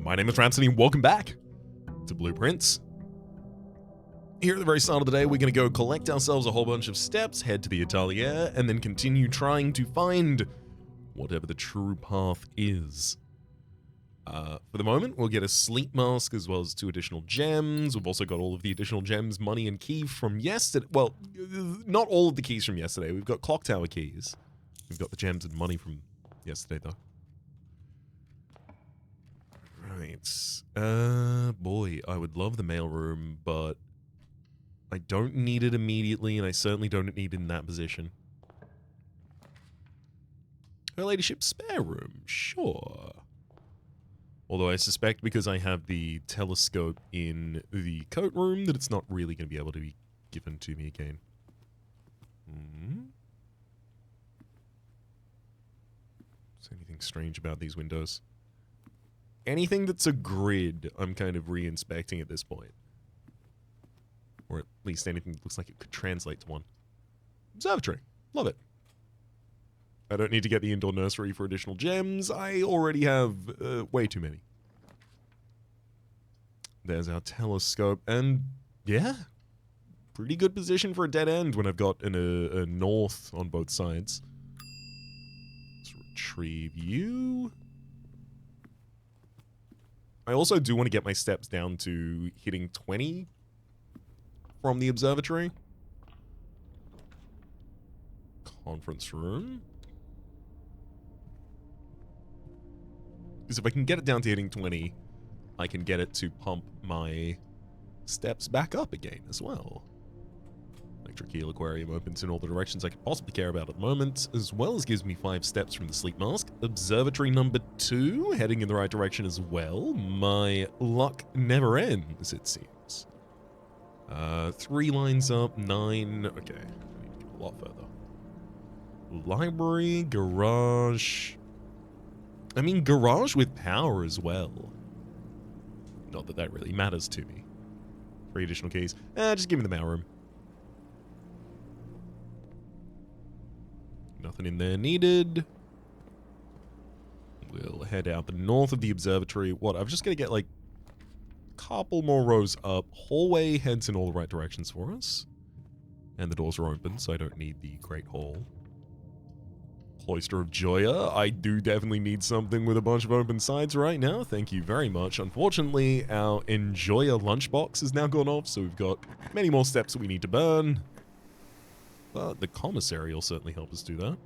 My name is Rhapsody, and welcome back to Blueprints. Here at the very start of the day, we're going to go collect ourselves a whole bunch of steps, head to the atelier, and then continue trying to find whatever the true path is. For the moment, we'll get a sleep mask as well as 2 additional gems. We've also got all of the additional gems, money, and key from yesterday. Well, not all of the keys from yesterday. We've got clock tower keys. We've got the gems and money from yesterday, though. Right. Boy, I would love the mailroom, but I don't need it immediately, and I certainly don't need it in that position. Her ladyship's spare room, sure. Although I suspect because I have the telescope in the coat room that it's not really going to be able to be given to me again. Is there anything strange about these windows? Anything that's a grid, I'm kind of re-inspecting at this point. Or at least anything that looks like it could translate to one. Observatory. Love it. I don't need to get the indoor nursery for additional gems. I already have way too many. There's our telescope. And yeah, pretty good position for a dead end when I've got a north on both sides. Let's retrieve you. I also do want to get my steps down to hitting 20 from the observatory. Conference room. Because if I can get it down to hitting 20, I can get it to pump my steps back up again as well. Electric eel aquarium opens in all the directions I could possibly care about at the moment, as well as gives me 5 steps from the sleep mask. Observatory number 2, heading in the right direction as well. My luck never ends, it seems. 3 lines up, 9. Okay, I need to go a lot further. Library, garage. I mean, garage with power as well. Not that that really matters to me. 3 additional keys. Just give me the mailroom. Nothing in there needed. We'll head out the north of the observatory. What? I've just got to get like a couple more rows up. Hallway heads in all the right directions for us. And the doors are open, so I don't need the Great Hall. Cloister of Joya. I do definitely need something with a bunch of open sides right now. Thank you very much. Unfortunately, our Enjoya lunchbox has now gone off, so we've got many more steps that we need to burn. But the commissary will certainly help us do that.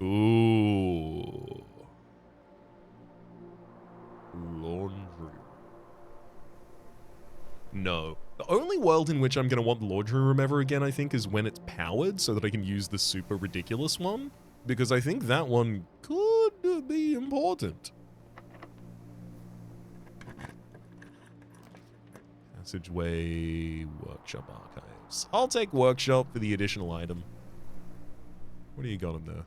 Ooh. Laundry. No. The only world in which I'm going to want the laundry room ever again, I think, is when it's powered so that I can use the super ridiculous one. Because I think that one could be important. Passageway, workshop archives. I'll take workshop for the additional item. What do you got in there?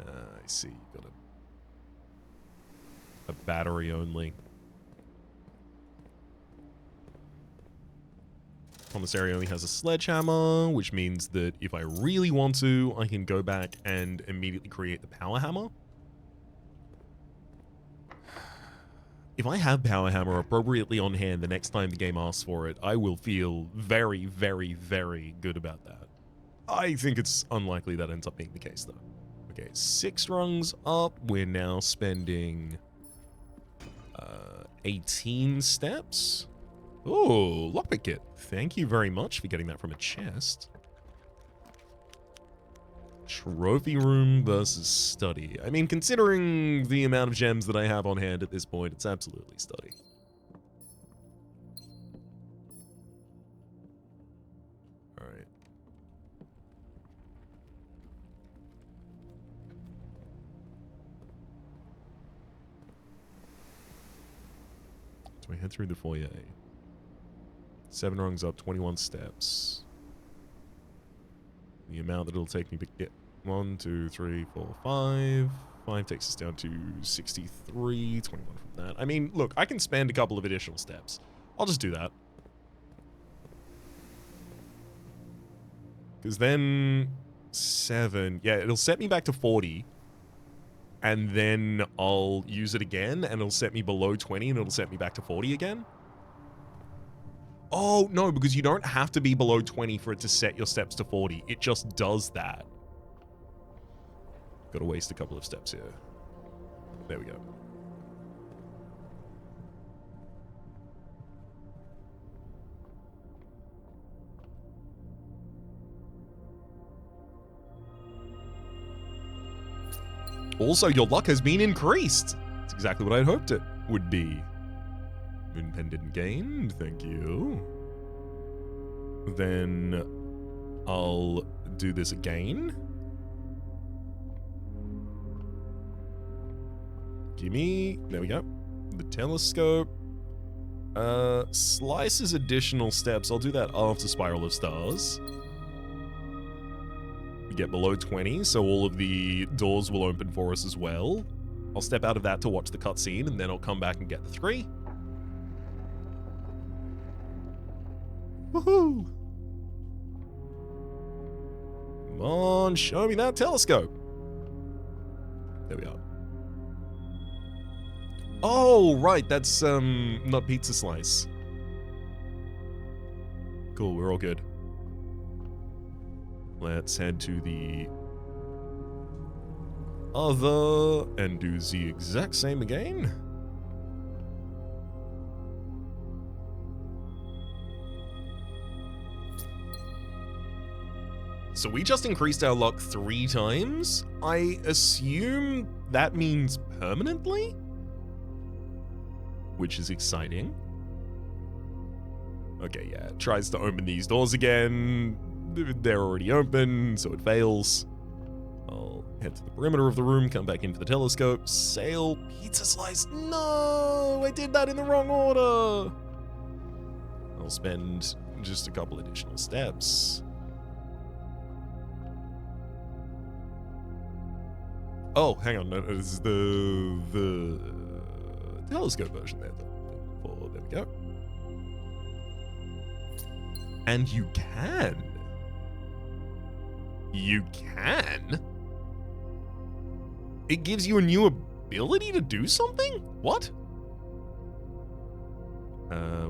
I see. You got a battery only. Commissary only has a sledgehammer, which means that if I really want to, I can go back and immediately create the power hammer. If I have power hammer appropriately on hand the next time the game asks for it, I will feel very, very, very good about that. I think it's unlikely that ends up being the case, though. Okay, 6 rungs up. We're now spending 18 steps. Oh, lockpick kit. Thank you very much for getting that from a chest. Trophy room versus study. I mean, considering the amount of gems that I have on hand at this point, it's absolutely study. Alright. So we head through the foyer. 7 rungs up, 21 steps. The amount that it'll take me to get 1, 2, 3, 4, 5. 5 takes us down to 63, 21 from that. I mean, look, I can spend a couple of additional steps. I'll just do that. Because then 7, yeah, it'll set me back to 40. and then I'll use it again, and it'll set me below 20, and it'll set me back to 40 again? Oh, no, because you don't have to be below 20 for it to set your steps to 40. It just does that. Gotta waste a couple of steps here. There we go. Also, your luck has been increased. That's exactly what I'd hoped it would be. Moon pendant gained, thank you. Then I'll do this again. Gimme, there we go. The telescope. Slices additional steps. I'll do that after Spiral of Stars. We get below 20, so all of the doors will open for us as well. I'll step out of that to watch the cutscene, and then I'll come back and get the 3. Woohoo! Come on, show me that telescope. There we are. Oh, right, that's, not pizza slice. Cool, we're all good. Let's head to the other and do the exact same again. So we just increased our luck 3 times. I assume that means permanently? Which is exciting. Okay, yeah, it tries to open these doors again. They're already open, so it fails. I'll head to the perimeter of the room, come back into the telescope, sail, pizza slice. No, I did that in the wrong order. I'll spend just a couple additional steps. Oh, hang on, no, this is the telescope version there. Oh, there we go. And you can. You can? It gives you a new ability to do something? What?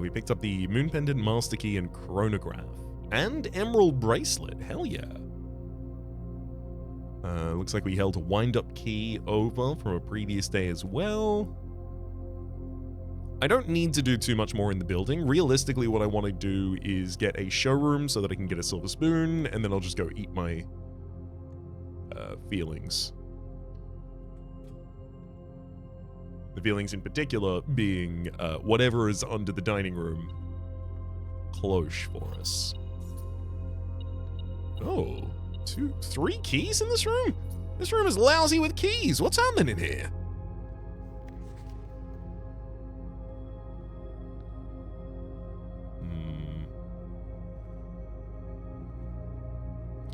We picked up the Moon Pendant Master Key and Chronograph. And Emerald Bracelet. Hell yeah. Looks like we held a wind-up key over from a previous day as well. I don't need to do too much more in the building. Realistically, what I want to do is get a showroom so that I can get a silver spoon, and then I'll just go eat my feelings. The feelings in particular being whatever is under the dining room cloche for us. Oh, 3 keys in this room? This room is lousy with keys. What's happening in here?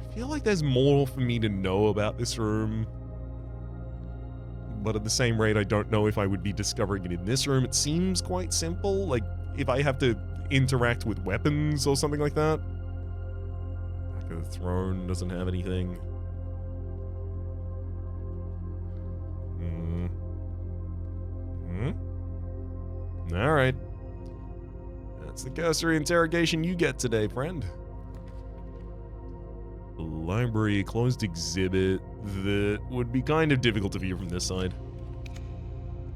I feel like there's more for me to know about this room. But at the same rate, I don't know if I would be discovering it in this room. It seems quite simple. Like, if I have to interact with weapons or something like that. Back of the throne doesn't have anything. Alright. That's the cursory interrogation you get today, friend. Library, closed exhibit that would be kind of difficult to view from this side.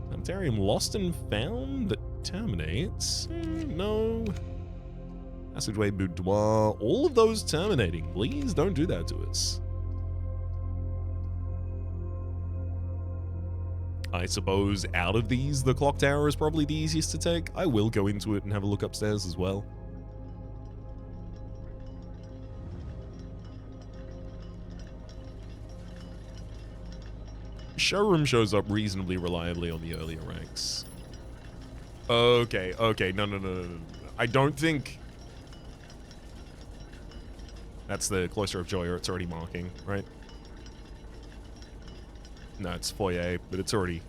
Planetarium lost and found that terminates. No. Passageway boudoir. All of those terminating. Please don't do that to us. I suppose out of these, the clock tower is probably the easiest to take. I will go into it and have a look upstairs as well. Showroom shows up reasonably reliably on the earlier ranks. Okay, no. I don't think... That's the Cloister of Joy, or it's already marking, right? No, it's foyer, but it's already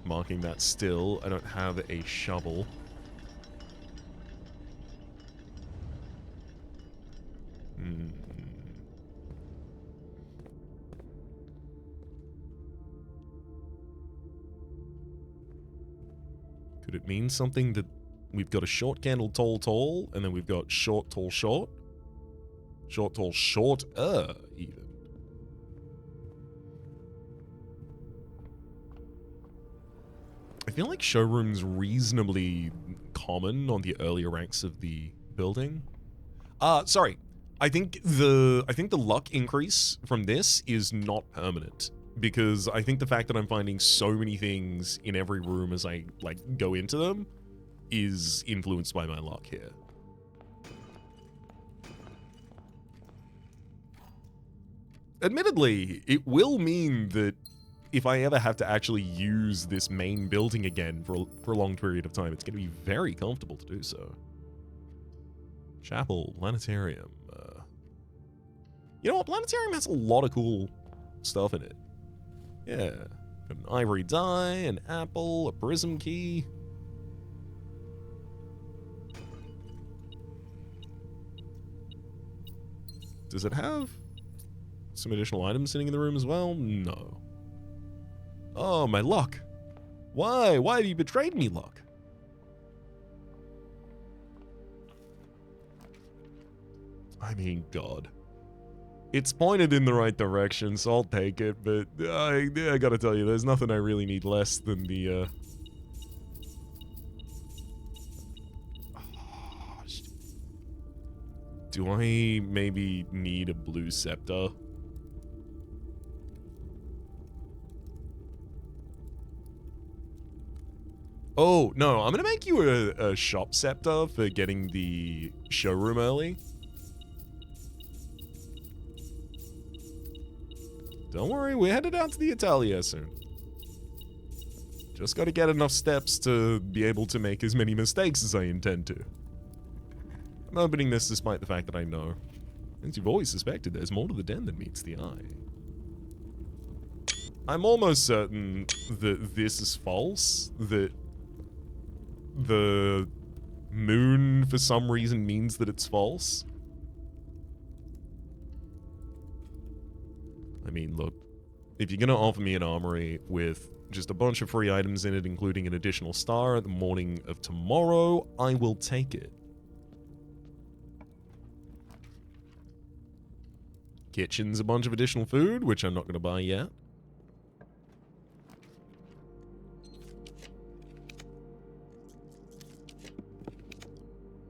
marking that still. I don't have a shovel. Could it mean something that we've got a short candle, tall, tall, and then we've got short, tall, short? Short, tall, shorter, even. I feel like showroom's reasonably common on the earlier ranks of the building. Sorry. I think the luck increase from this is not permanent, because I think the fact that I'm finding so many things in every room as I like go into them is influenced by my luck here. Admittedly, it will mean that if I ever have to actually use this main building again for a long period of time, it's going to be very comfortable to do so. Chapel, planetarium. You know what? Planetarium has a lot of cool stuff in it. Yeah. Got an ivory die, an apple, a prism key. Does it have some additional items sitting in the room as well? No. Oh, my luck. Why? Why have you betrayed me, luck? I mean, God. It's pointed in the right direction, so I'll take it, but I gotta tell you, there's nothing I really need less than the, Do I maybe need a blue scepter? Oh, no, I'm gonna make you a shop scepter for getting the showroom early. Don't worry, we're headed out to the Italia soon. Just gotta get enough steps to be able to make as many mistakes as I intend to. I'm opening this despite the fact that I know, as you've always suspected, there's more to the den than meets the eye. I'm almost certain that this is false, that the moon for some reason means that it's false. I mean, look, if you're gonna offer me an armory with just a bunch of free items in it, including an additional star at the morning of tomorrow, I will take it. Kitchen's a bunch of additional food, which I'm not gonna buy yet.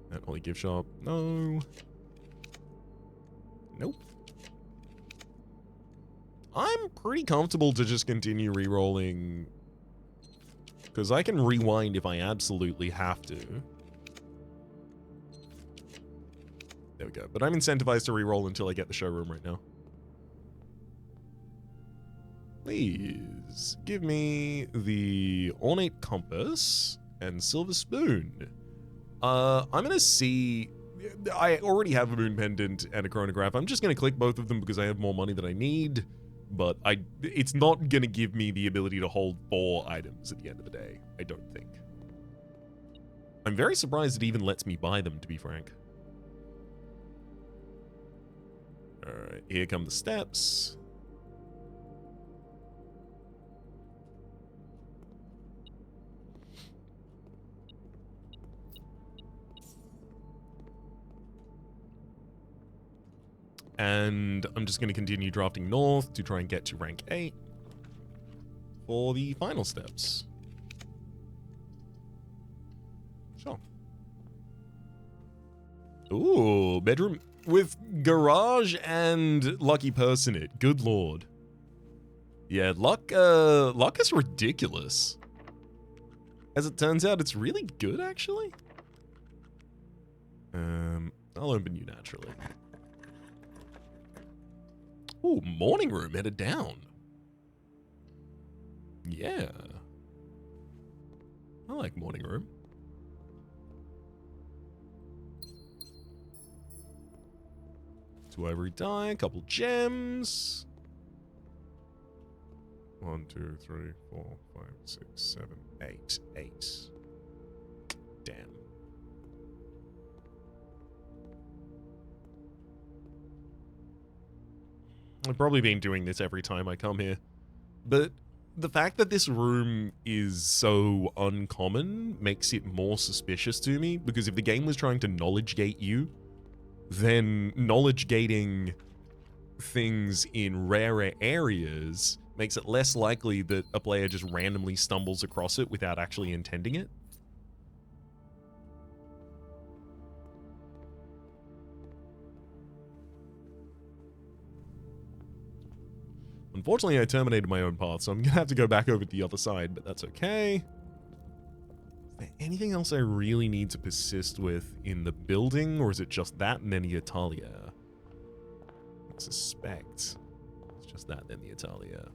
That Holy Gift Shop, no. Nope. I'm pretty comfortable to just continue re-rolling, because I can rewind if I absolutely have to. There we go. But I'm incentivized to re-roll until I get the showroom right now. Please give me the ornate compass and silver spoon. I'm gonna see. I already have a moon pendant and a chronograph. I'm just gonna click both of them because I have more money than I need. But it's not gonna give me the ability to hold 4 items at the end of the day, I don't think. I'm very surprised it even lets me buy them, to be frank. Alright, here come the steps. And I'm just going to continue drafting north to try and get to rank 8 for the final steps. Sure. Ooh, bedroom with garage and lucky person it. Good lord. Yeah, luck is ridiculous. As it turns out, it's really good, actually. I'll open you naturally. Ooh, morning room headed down. Yeah. I like morning room. Two ivory die, a couple gems. 1, 2, 3, 4, 5, 6, 7, 8. 8. Damn. I've probably been doing this every time I come here, but The fact that this room is so uncommon makes it more suspicious to me, because if the game was trying to knowledge gate you, then knowledge gating things in rarer areas makes it less likely that a player just randomly stumbles across it without actually intending it. Unfortunately, I terminated my own path, so I'm gonna have to go back over to the other side, but that's okay. Is there anything else I really need to persist with in the building, or is it just that and then the Italia? I suspect it's just that, then the Italia.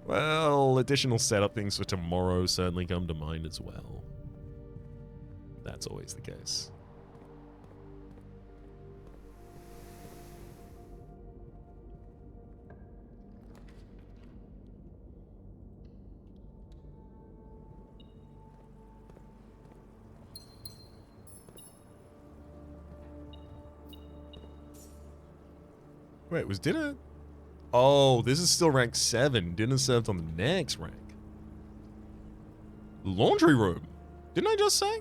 Well, additional setup things for tomorrow certainly come to mind as well. That's always the case. Wait, was dinner? Oh, this is still rank 7. Dinner served on the next rank. Laundry room. Didn't I just say?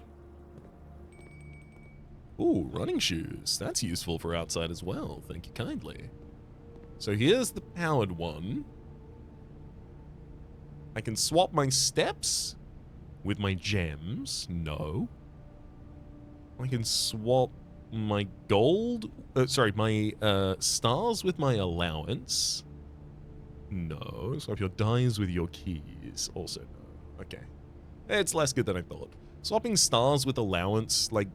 Ooh, running shoes. That's useful for outside as well. Thank you kindly. So here's the powered one. I can swap my steps with my gems. No. I can swap my gold, my stars with my allowance. No. Swap your dies with your keys. Also no. Okay. It's less good than I thought. Swapping stars with allowance, like,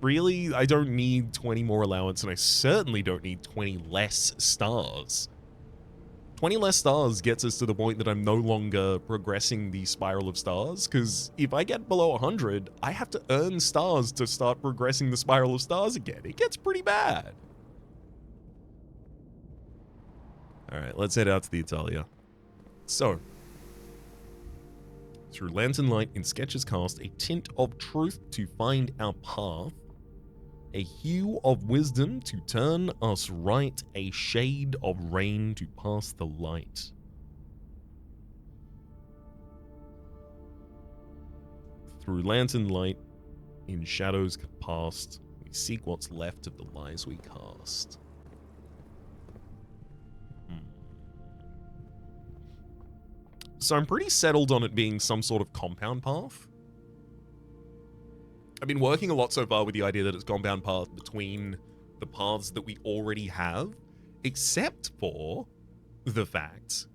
really? I don't need 20 more allowance, and I certainly don't need 20 less stars. 20 less stars gets us to the point that I'm no longer progressing the spiral of stars, because if I get below 100, I have to earn stars to start progressing the spiral of stars again. It gets pretty bad. Alright, let's head out to the Italia. So, through lantern light in sketches cast, a tint of truth to find our path, a hue of wisdom to turn us right, a shade of rain to pass the light. Through lantern light, in shadows past, we seek what's left of the lies we cast. So I'm pretty settled on it being some sort of compound path. I've been working a lot so far with the idea that it's compound path between the paths that we already have, except for the fact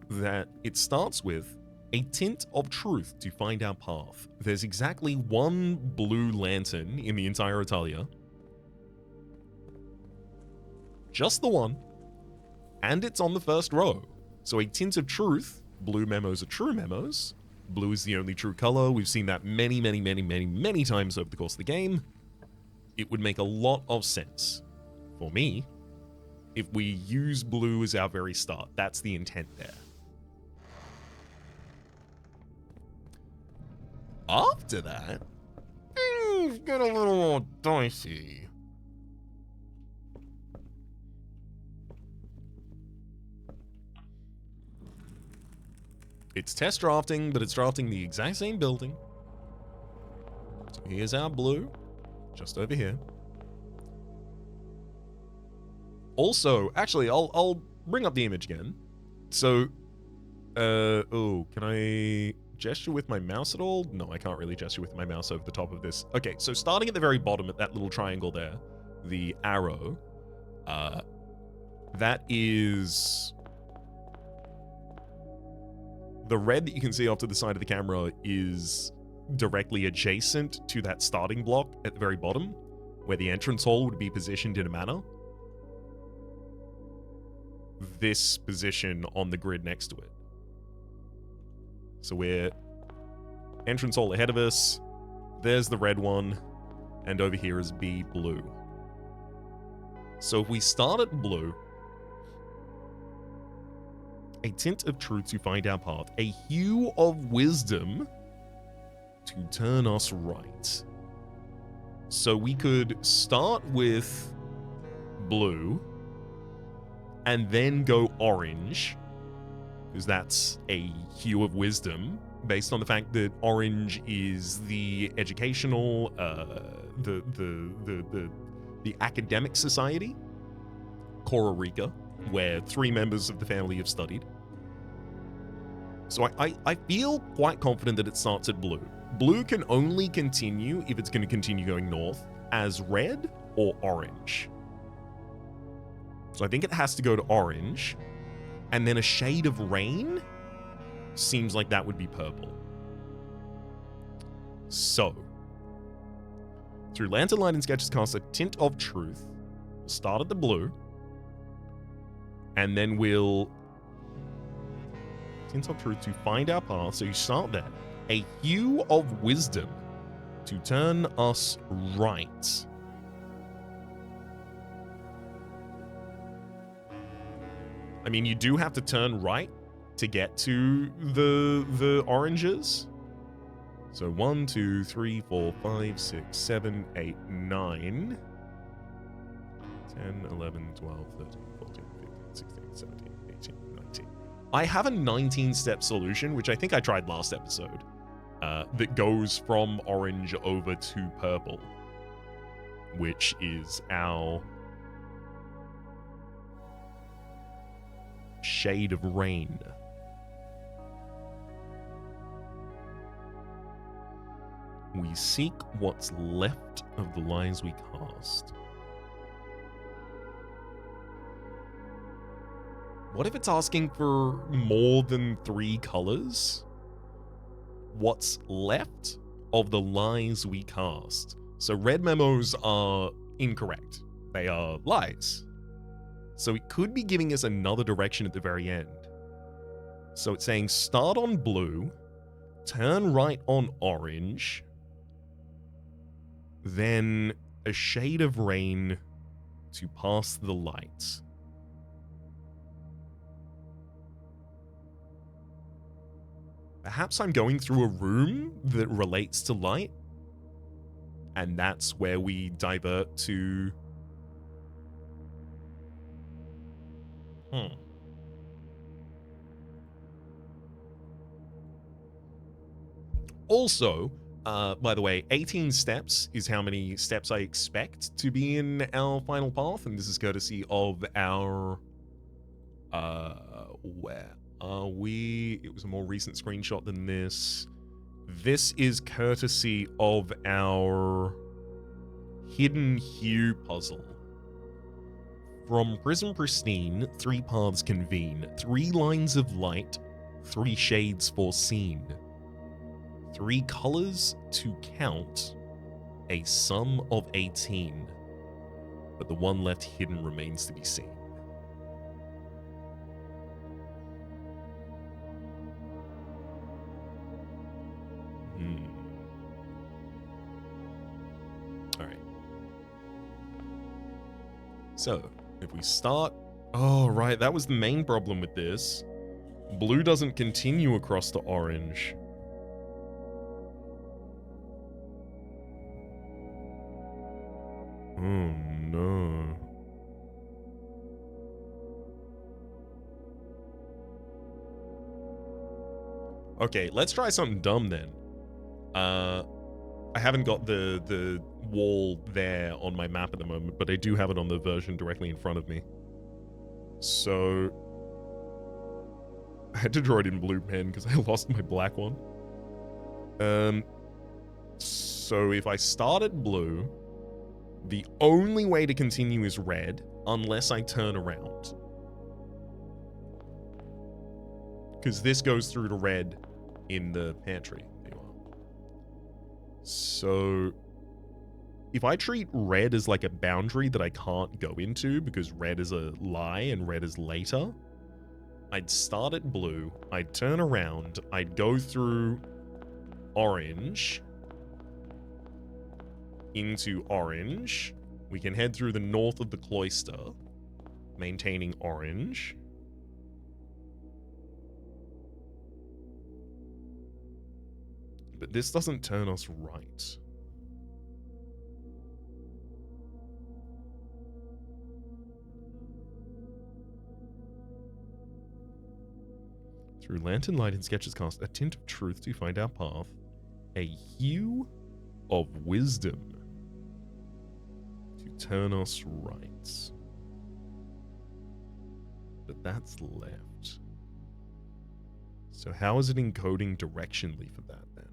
that it starts with a tint of truth to find our path. There's exactly one blue lantern in the entire Italia. Just the one. And it's on the first row. So a tint of truth, blue memos are true memos. Blue is the only true color. We've seen that many, many, many, many, many times over the course of the game. It would make a lot of sense for me if we use blue as our very start. That's the intent there. After that, things get a little more dicey. It's test drafting, but it's drafting the exact same building. So here's our blue, just over here. Also, actually, I'll bring up the image again. So, can I gesture with my mouse at all? No, I can't really gesture with my mouse over the top of this. Okay, so starting at the very bottom at that little triangle there, the arrow, that is... The red that you can see off to the side of the camera is directly adjacent to that starting block at the very bottom, where the entrance hall would be positioned in a manner. This position on the grid next to it. So we're entrance hall ahead of us. There's the red one, and over here is B blue. So if we start at blue, a tint of truth to find our path, a hue of wisdom to turn us right. So we could start with blue and then go orange, because that's a hue of wisdom, based on the fact that orange is the educational, the academic society, Kororika, where 3 members of the family have studied. So I feel quite confident that it starts at blue. Blue can only continue if it's going to continue going north as red or orange. So I think it has to go to orange, and then a shade of rain seems like that would be purple. So, through Lantern Light and Sketches cast a Tint of Truth. We'll start at the blue, and then we'll Tint of Truth to find our path. So you start there. A Hue of Wisdom to turn us right. I mean, you do have to turn right to get to the oranges. So 1, 2, 3, 4, 5, 6, 7, 8, 9, 10, 11, 12, 13, 14, 15, 16, 17, 18, 19. I have a 19-step solution, which I think I tried last episode, that goes from orange over to purple, which is our shade of rain. We seek what's left of the lies we cast. What if it's asking for more than 3 colors? What's left of the lies we cast? So red memos are incorrect. They are lies. So it could be giving us another direction at the very end. So it's saying start on blue, turn right on orange, then a shade of rain to pass the light. Perhaps I'm going through a room that relates to light, and that's where we divert to... Also, by the way, 18 steps is how many steps I expect to be in our final path, and this is courtesy of our... where are we? It was a more recent screenshot than this. This is courtesy of our Hidden Hue puzzle. From Prism Pristine, 3 paths convene, 3 lines of light, 3 shades foreseen. 3 colors to count, a sum of 18. But the one left hidden remains to be seen. Alright. So, if we start... Oh, right, that was the main problem with this. Blue doesn't continue across to orange. Oh, no. Okay, let's try something dumb then. I haven't got the wall there on my map at the moment, but I do have it on the version directly in front of me. So I had to draw it in blue pen because I lost my black one. So if I start at blue, the only way to continue is red unless I turn around. Because this goes through to red in the pantry. So if I treat red as like a boundary that I can't go into because red is a lie and red is later, I'd start at blue, I'd turn around, I'd go through orange into orange. We can head through the north of the cloister, maintaining orange. But this doesn't turn us right. Through lantern light and sketches cast a tint of truth to find our path. A hue of wisdom to turn us right. But that's left. So how is it encoding directionally for that then?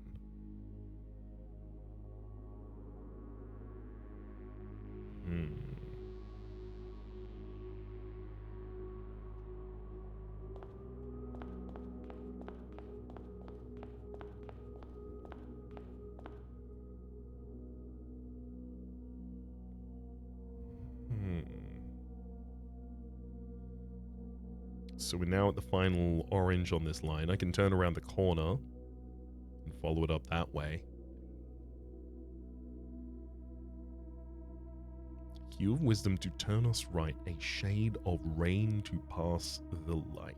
So we're now at the final orange on this line. I can turn around the corner and follow it up that way. Hue of wisdom to turn us right, a shade of rain to pass the light.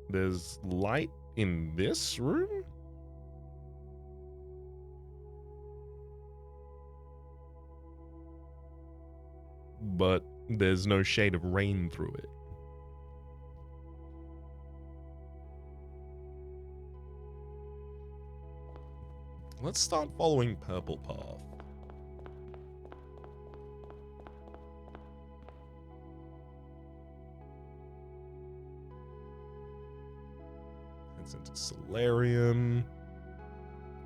There's light in this room? But there's no shade of rain through it. Let's start following Purple Path. Heads into Solarium.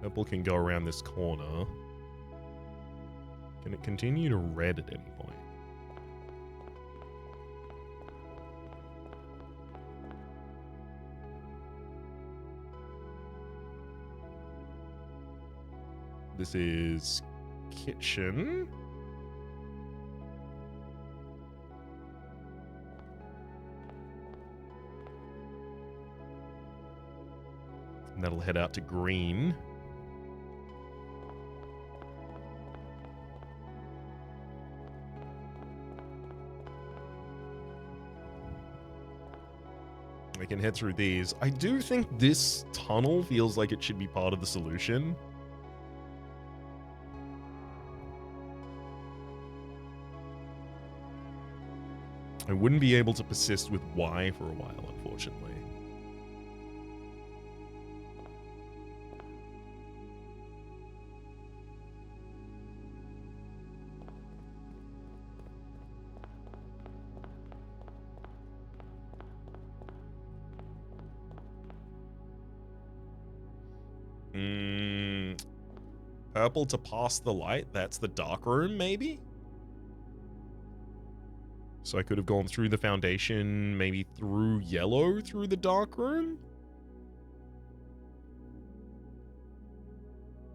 Purple can go around this corner. Can it continue to red at any point? This is kitchen. And that'll head out to green. I can head through these. I do think this tunnel feels like it should be part of the solution. I wouldn't be able to persist with Y for a while, unfortunately. Purple to pass the light, that's the dark room, maybe? So I could have gone through the foundation, maybe through yellow through the dark room?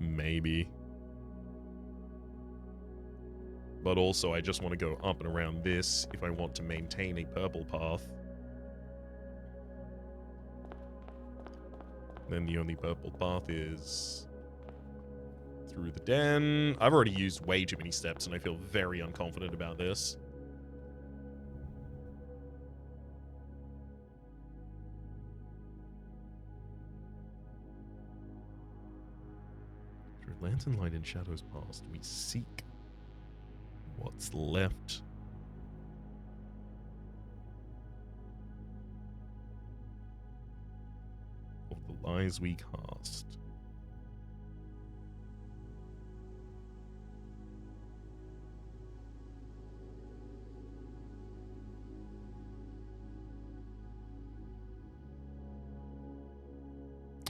Maybe. But also, I just want to go up and around this if I want to maintain a purple path. Then the only purple path is through the den. I've already used way too many steps, and I feel very unconfident about this. Through lantern light and shadows past, we seek what's left. Of the lies we cast.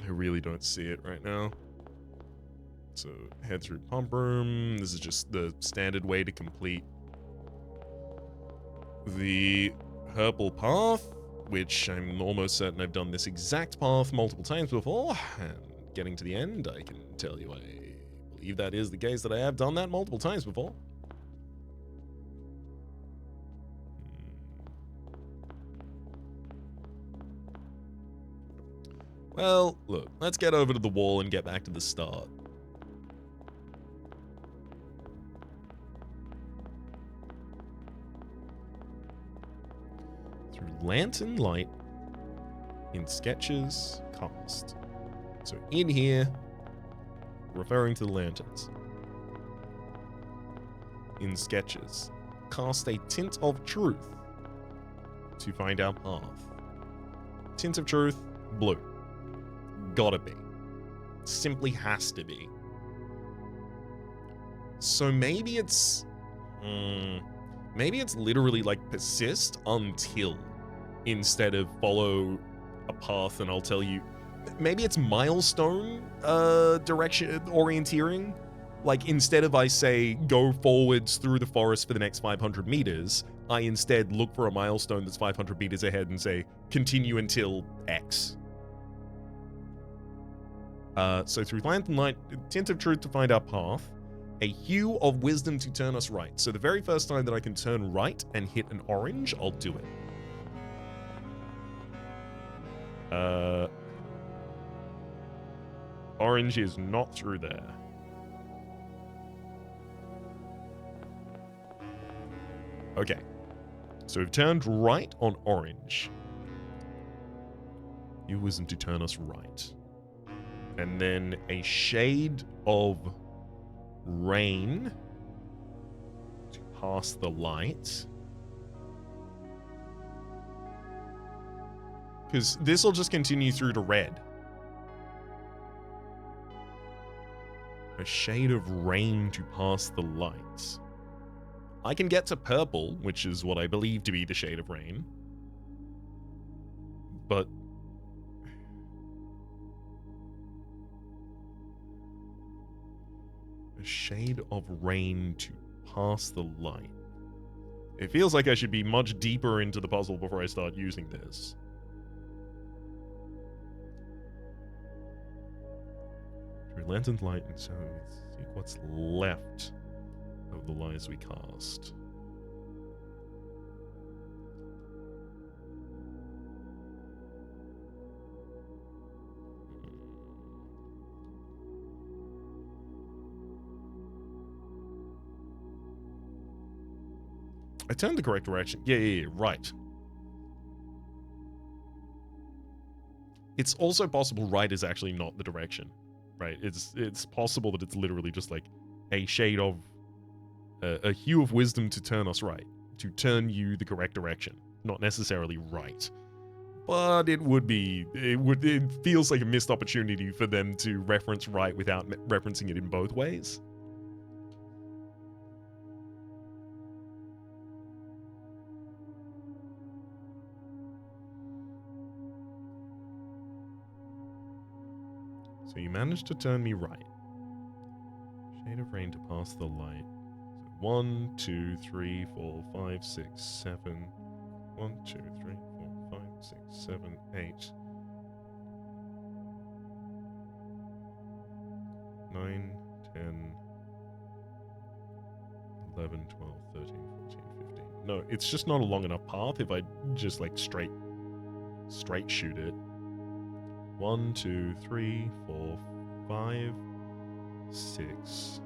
I really don't see it right now. So head through pump room. This is just the standard way to complete the purple path, which I'm almost certain I've done this exact path multiple times before. And getting to the end, I can tell you I believe that is the case, that I have done that multiple times before. Well, look, let's get over to the wall and get back to the start. Through lantern light in sketches cast. So in here, referring to the lanterns. in sketches. Cast a tint of truth to find our path. Tint of truth, blue. Gotta be. Simply has to be. So maybe it's... maybe it's literally like persist until instead of follow a path and I'll tell you. Maybe it's milestone direction orienteering. Like instead of I say go forwards through the forest for the next 500 meters, I instead look for a milestone that's 500 meters ahead and say continue until X. So through lantern light, tint of truth to find our path, a hue of wisdom to turn us right. So the very first time that I can turn right and hit an orange, I'll do it. Orange is not through there. Okay. So we've turned right on orange. Hue wisdom to turn us right. And then a shade of rain to pass the light. Because this will just continue through to red. A shade of rain to pass the light. I can get to purple, which is what I believe to be the shade of rain. But... a shade of rain to pass the light. It feels like I should be much deeper into the puzzle before I start using this. Through lantern's light, and so see what's left of the lies we cast. I turned the correct direction. Yeah, right. It's also possible right is actually not the direction, right? It's possible that it's literally just like a shade of a hue of wisdom to turn us right, to turn you the correct direction, not necessarily right. But it feels like a missed opportunity for them to reference right without referencing it in both ways. So you managed to turn me right. Shade of rain to pass the light. So 1, 2, 3, 4, 5, 6, 7. 1, 2, 3, 4, 5, 6, 7, 8. 9, 10, 11, 12, 13, 14, 15. No, it's just not a long enough path if I just like straight shoot it. 1, 2, 3, 4, 5, 6.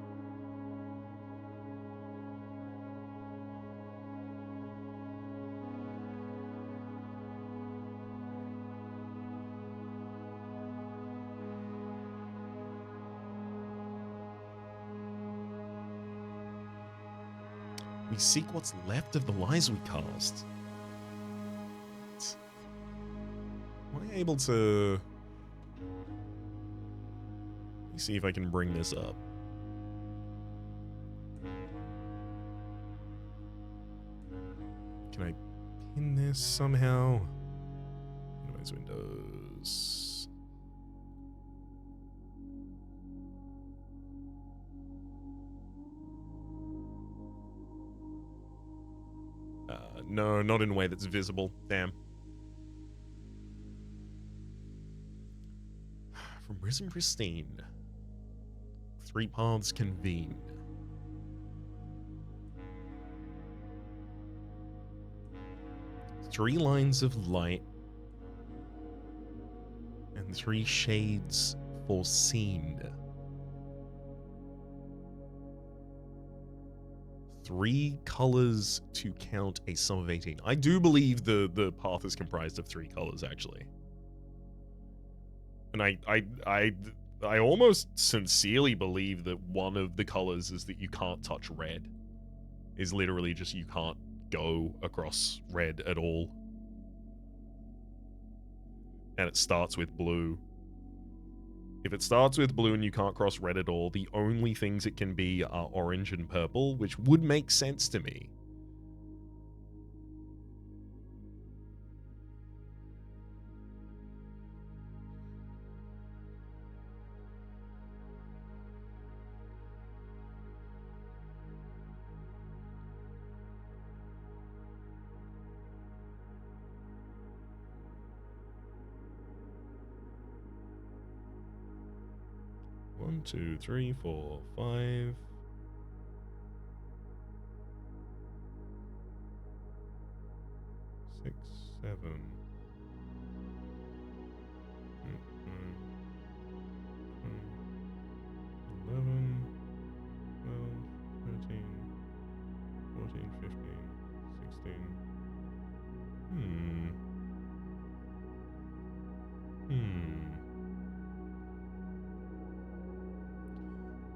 We seek what's left of the lies we cast. Am I able to... Let me see if I can bring this up. Can I pin this somehow? Minimize windows. No, not in a way that's visible. Damn. From Risen Pristine. 3 paths convene. Three lines of light. And 3 shades foreseen. 3 colors to count a sum of 18. I do believe the path is comprised of 3 colors, actually. And I almost sincerely believe that one of the colors is that you can't touch red. is literally just you can't go across red at all. And it starts with blue. If it starts with blue and you can't cross red at all, the only things it can be are orange and purple, which would make sense to me. One, two, three, four, 5. Six, 7. 11, 12, 13, 14, 15, 16.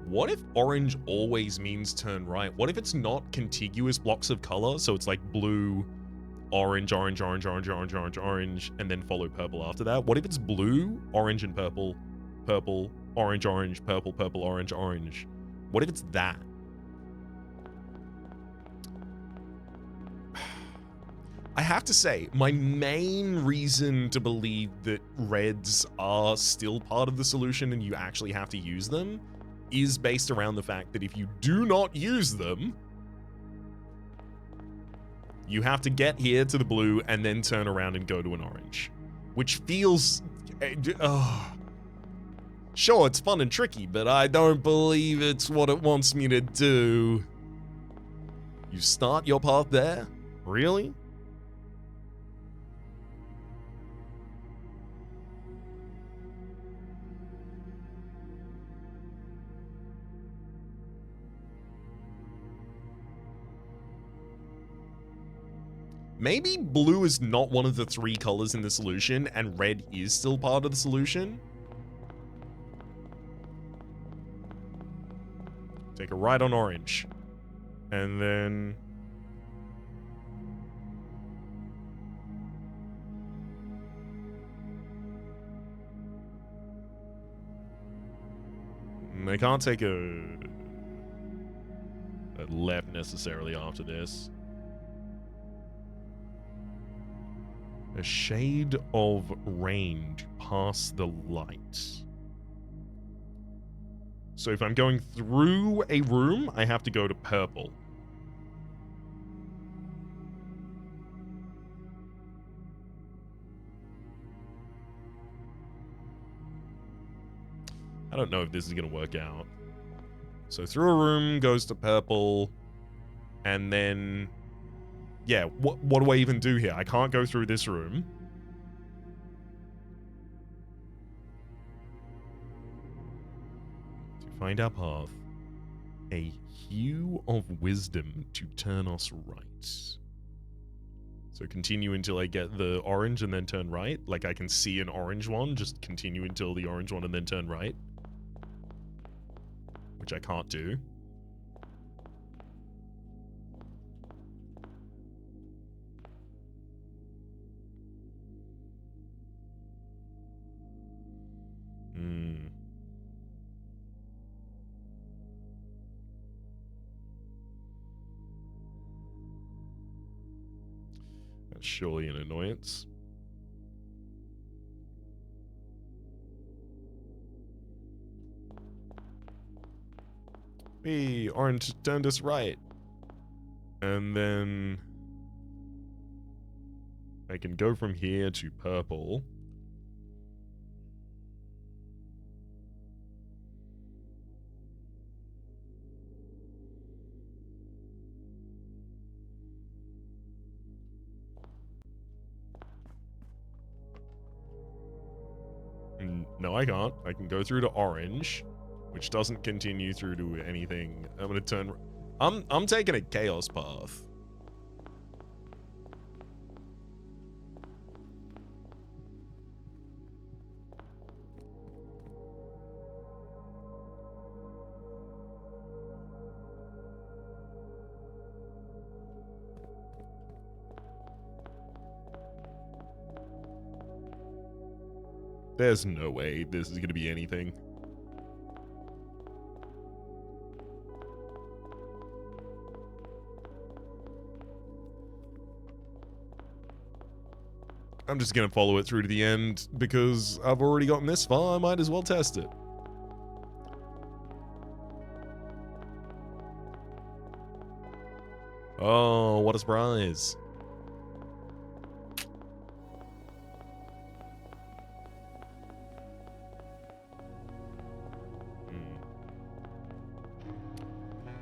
What if orange always means turn right? What if it's not contiguous blocks of color? So it's like blue, orange, orange, orange, orange, orange, orange, orange, and then follow purple after that? What if it's blue, orange, and purple, purple, orange, orange, purple, purple, orange, orange? What if it's that? I have to say, my main reason to believe that reds are still part of the solution and you actually have to use them is based around the fact that if you do not use them, you have to get here to the blue and then turn around and go to an orange, which feels... Sure, it's fun and tricky, but I don't believe it's what it wants me to do. You start your path there? Really? Maybe blue is not one of the 3 colors in the solution and red is still part of the solution. Take a right on orange. And then... I can't take a left necessarily after this. A shade of range past the light. So if I'm going through a room, I have to go to purple. I don't know if this is going to work out. So through a room goes to purple, and then... yeah, what do I even do here? I can't go through this room. To find our path, a hue of wisdom to turn us right. So continue until I get the orange and then turn right. Like I can see an orange one, just continue until the orange one and then turn right. Which I can't do. That's surely an annoyance. Hey, orange turned us right. And then I can go from here to purple. No, I can't. I can go through to orange, which doesn't continue through to anything. I'm gonna turn... I'm taking a chaos path. There's no way this is going to be anything. I'm just going to follow it through to the end because I've already gotten this far. I might as well test it. Oh, what a surprise.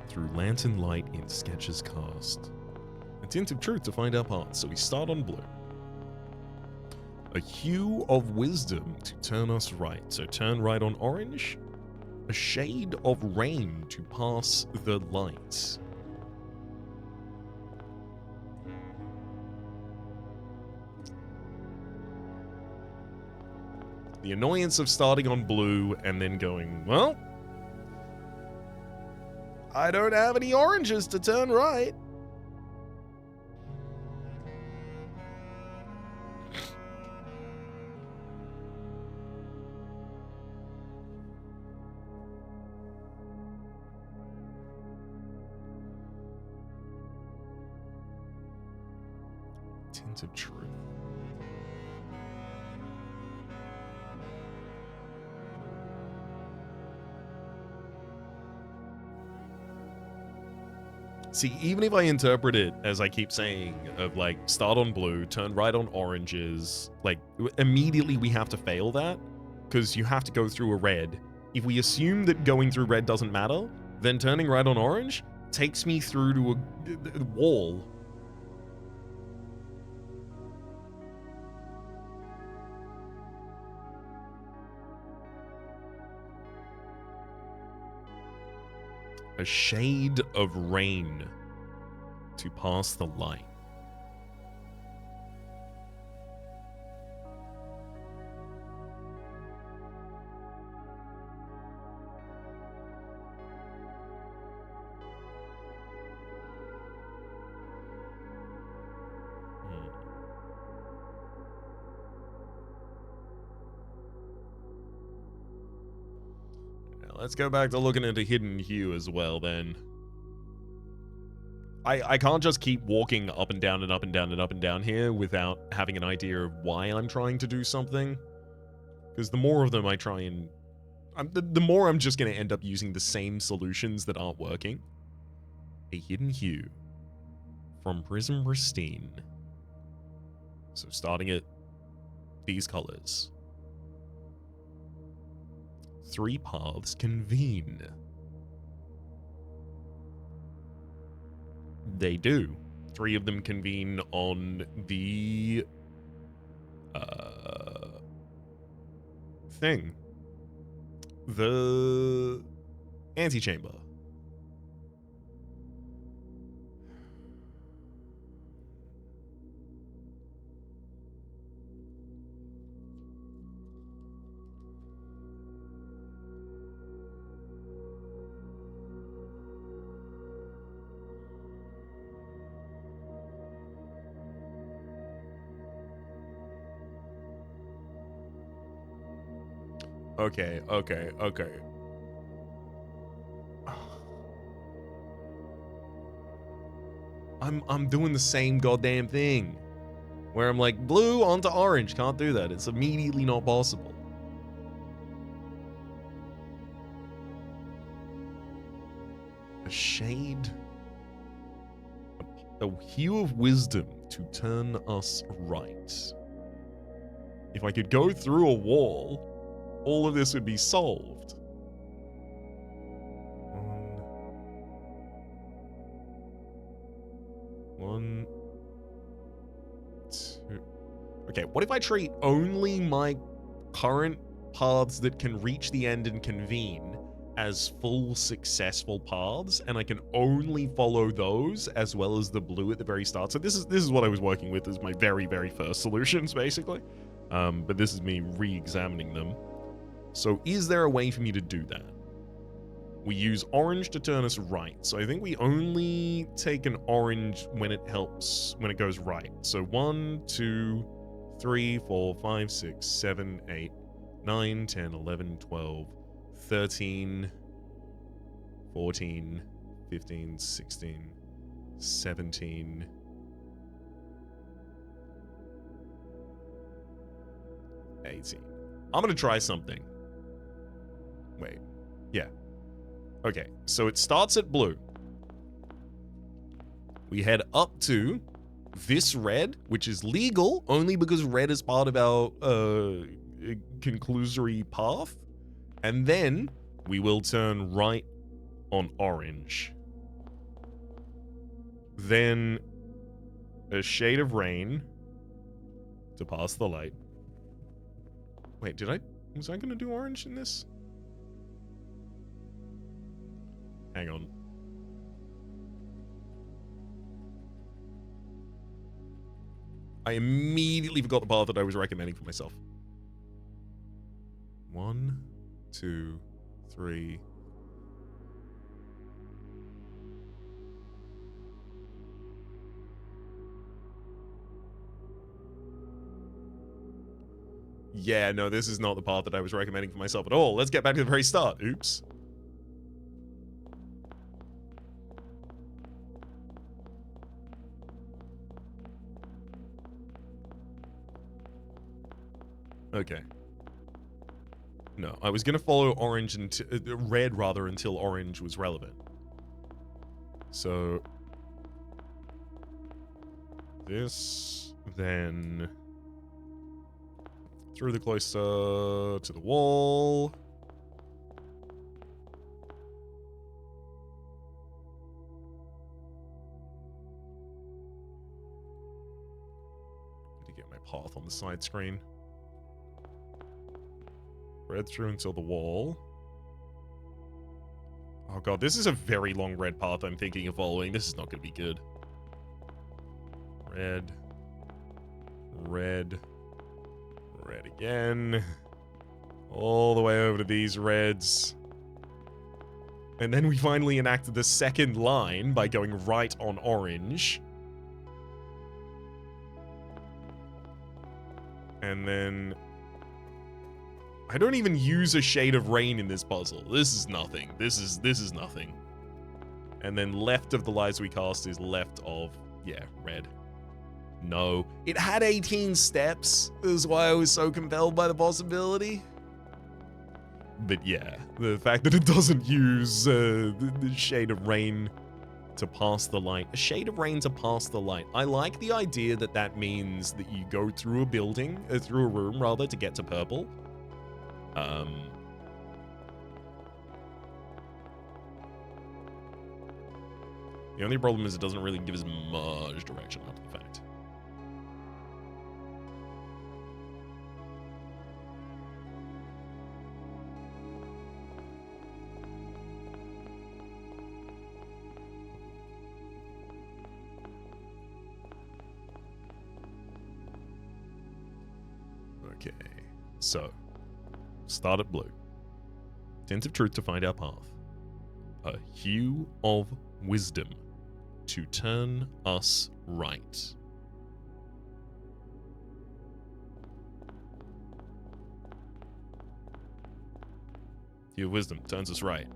Through lantern light in sketches cast. A tint of truth to find our path, so we start on blue. A hue of wisdom to turn us right, so turn right on orange. A shade of rain to pass the light. The annoyance of starting on blue and then going, well, I don't have any oranges to turn right. Tint of truth. See, even if I interpret it as I keep saying, of like, start on blue, turn right on oranges, like, immediately we have to fail that, because you have to go through a red. If we assume that going through red doesn't matter, then turning right on orange takes me through to a wall. A shade of rain to pass the light. Let's go back to looking at a hidden hue as well, then. I can't just keep walking up and down and up and down and up and down here without having an idea of why I'm trying to do something. Because the more of them I try and... the more I'm just going to end up using the same solutions that aren't working. A hidden hue from Prism Pristine. So starting at these colors. 3 paths convene. They do. 3 of them convene on the thing. The antechamber. Okay. I'm doing the same goddamn thing. Where I'm like, blue onto orange. Can't do that. It's immediately not possible. A shade. A hue of wisdom to turn us right. If I could go through a wall, all of this would be solved. One, two. Okay, what if I treat only my current paths that can reach the end and convene as full successful paths, and I can only follow those as well as the blue at the very start? So this is what I was working with as my very, very first solutions, basically. But this is me re-examining them. So is there a way for me to do that? We use orange to turn us right. So I think we only take an orange when it helps, when it goes right. So 1, 2, 3, 4, 5, 6, 7, 8. 9, 10, 11, 12, 13, 14, 15, 16, 17, 18. I'm going to try something. Wait. Yeah. Okay, so it starts at blue. We head up to this red, which is legal only because red is part of our conclusory path. And then we will turn right on orange. Then a shade of rain to pass the light. Wait, was I gonna do orange in this? Hang on. I immediately forgot the path that I was recommending for myself. 1, 2, 3. Yeah, no, this is not the path that I was recommending for myself at all. Let's get back to the very start. Oops. Okay. No, I was gonna follow orange until red rather until orange was relevant. So this, then through the cloister to the wall. Need to get my path on the side screen. Red through until the wall. Oh god, this is a very long red path I'm thinking of following. This is not going to be good. Red. Red. Red again. All the way over to these reds. And then we finally enacted the second line by going right on orange. And then I don't even use a shade of rain in this puzzle. This is nothing. This is nothing. And then left of the lives we cast is left of, yeah, red. No. It had 18 steps. This is why I was so compelled by the possibility. But yeah, the fact that it doesn't use the shade of rain to pass the light. A shade of rain to pass the light. I like the idea that that means that you go through a building, through a room rather, to get to purple. The only problem is it doesn't really give us much direction after the fact. Okay, so start at blue. Tint of truth to find our path. A hue of wisdom to turn us right. Hue of wisdom turns us right.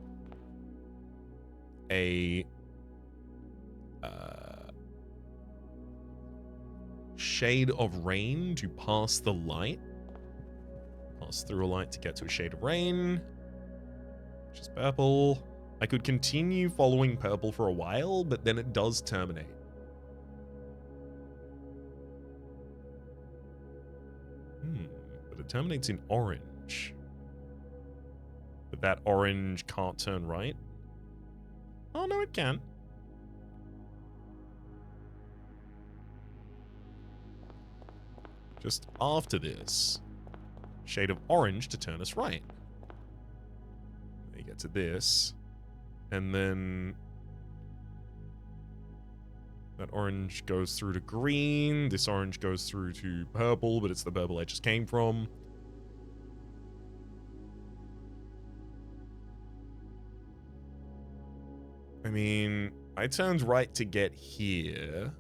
A shade of rain to pass the light. Pass through a light to get to a shade of rain, which is purple. I could continue following purple for a while, but then it does terminate. But it terminates in orange. But that orange can't turn right. Oh, no, it can. Just after this, shade of orange to turn us right. You get to this, and then that orange goes through to green. This orange goes through to purple, but it's the purple I just came from. I mean, I turned right to get here.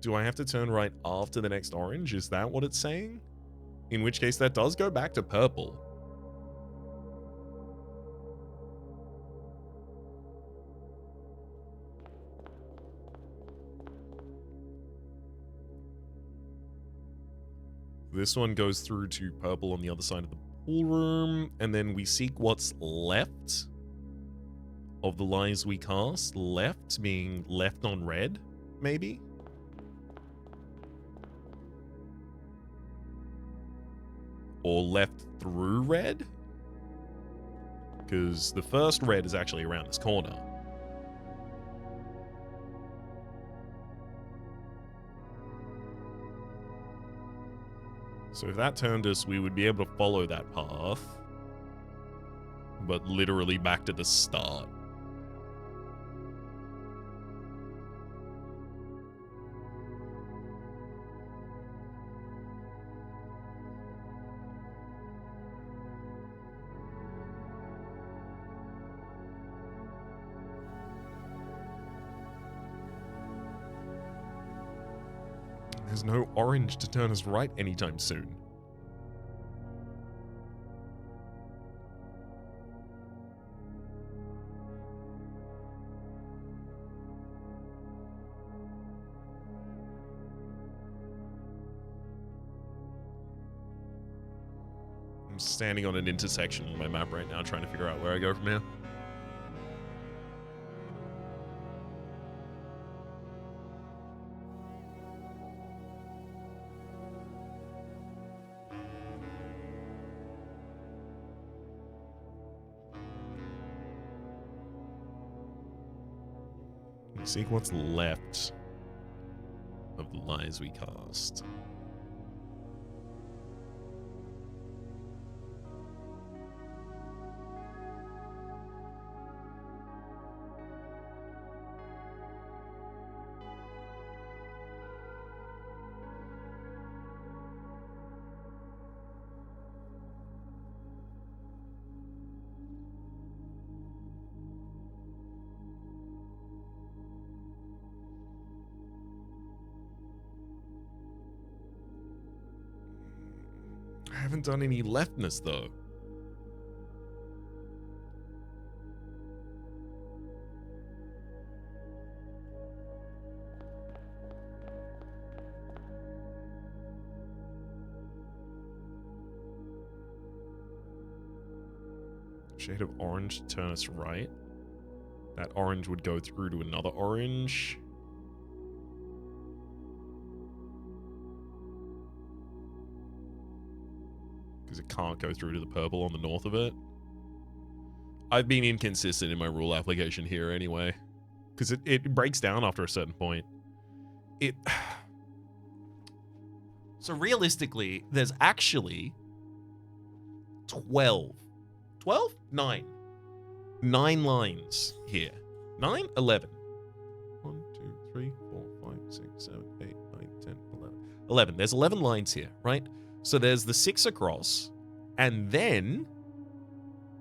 Do I have to turn right after the next orange? Is that what it's saying? In which case, that does go back to purple. This one goes through to purple on the other side of the pool room, and then we seek what's left of the lies we cast. Left being left on red, maybe? Or left through red? Because the first red is actually around this corner. So if that turned us, we would be able to follow that path, but literally back to the start. There's no orange to turn us right anytime soon. I'm standing on an intersection on my map right now trying to figure out where I go from here. Seek what's left of the lies we cast. I haven't done any leftness, though. Shade of orange to turn us right. That orange would go through to another orange. Because it can't go through to the purple on the north of it. I've been inconsistent in my rule application here anyway. Because it breaks down after a certain point. So realistically, there's actually 12. 12? 9. 9 lines here. 9? 11. 1, 2, 3, 4, 5, 6, 7, 8, 9, 10, 11. 11. There's 11 lines here, right? So there's the 6 across, and then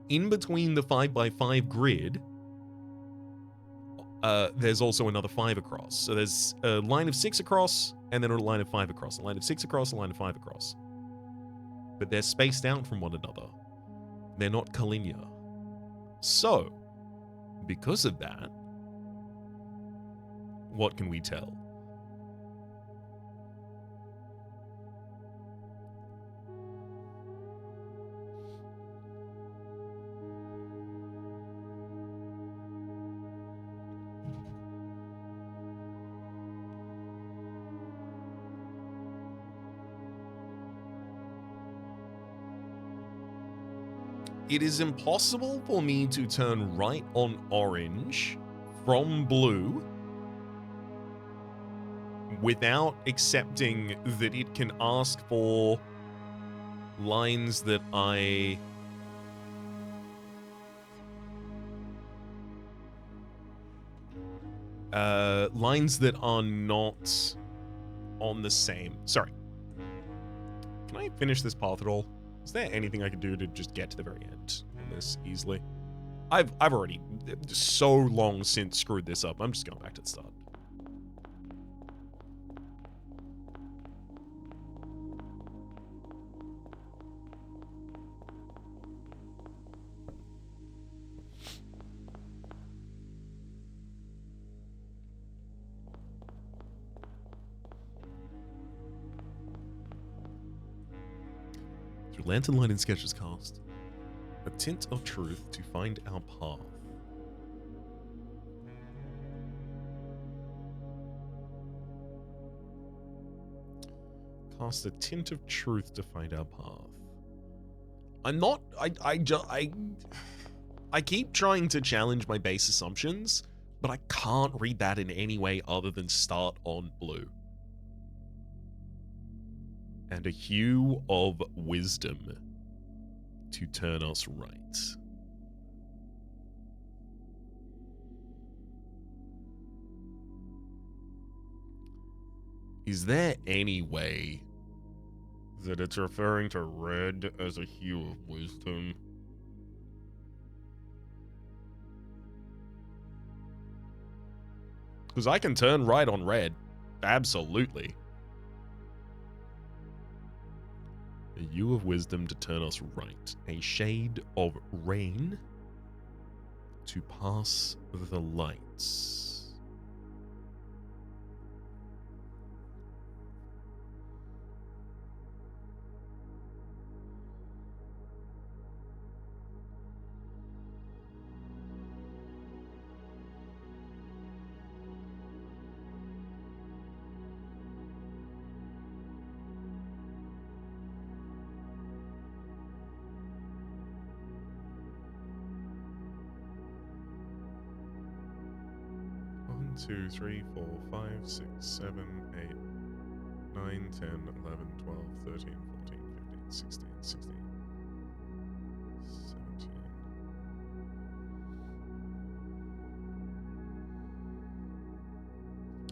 in between the 5x5 grid, there's also another 5 across. So there's a line of 6 across, and then a line of 5 across. A line of 6 across, a line of 5 across. But they're spaced out from one another. They're not collinear. So, because of that, what can we tell? It is impossible for me to turn right on orange from blue without accepting that it can ask for lines that lines that are not on the same. Sorry. Can I finish this path at all? Is there anything I could do to just get to the very end in this easily? I've already so long since screwed this up. I'm just going back to the start. Through lantern light and sketches cast. A tint of truth to find our path. Cast a tint of truth to find our path. I'm not. I keep trying to challenge my base assumptions, but I can't read that in any way other than start on blue. And a hue of wisdom to turn us right. Is there any way that it's referring to red as a hue of wisdom? Because I can turn right on red. Absolutely. A hue of wisdom to turn us right. A shade of rain to pass the lights. Two, 3, 4, 5, 6, 7, 8, 9, 10, 11, 12, 13, 14, 15, 16, 17.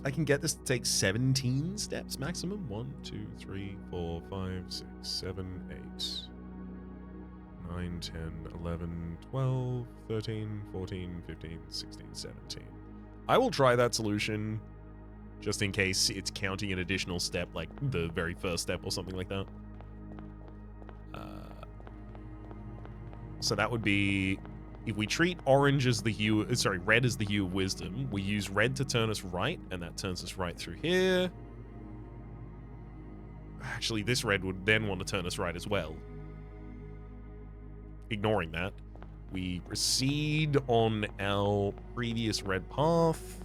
I can get this to take 17 steps maximum. 1, 2, 3, 4, 5, 6, 7, 8, 9, 10, 11, 12, 13, 14, 15, 16, 17. I will try that solution just in case it's counting an additional step, like the very first step or something like that. So that would be, if we treat orange as the hue, red as the hue of wisdom, we use red to turn us right, and that turns us right through here. Actually, this red would then want to turn us right as well. Ignoring that, we proceed on our previous red path.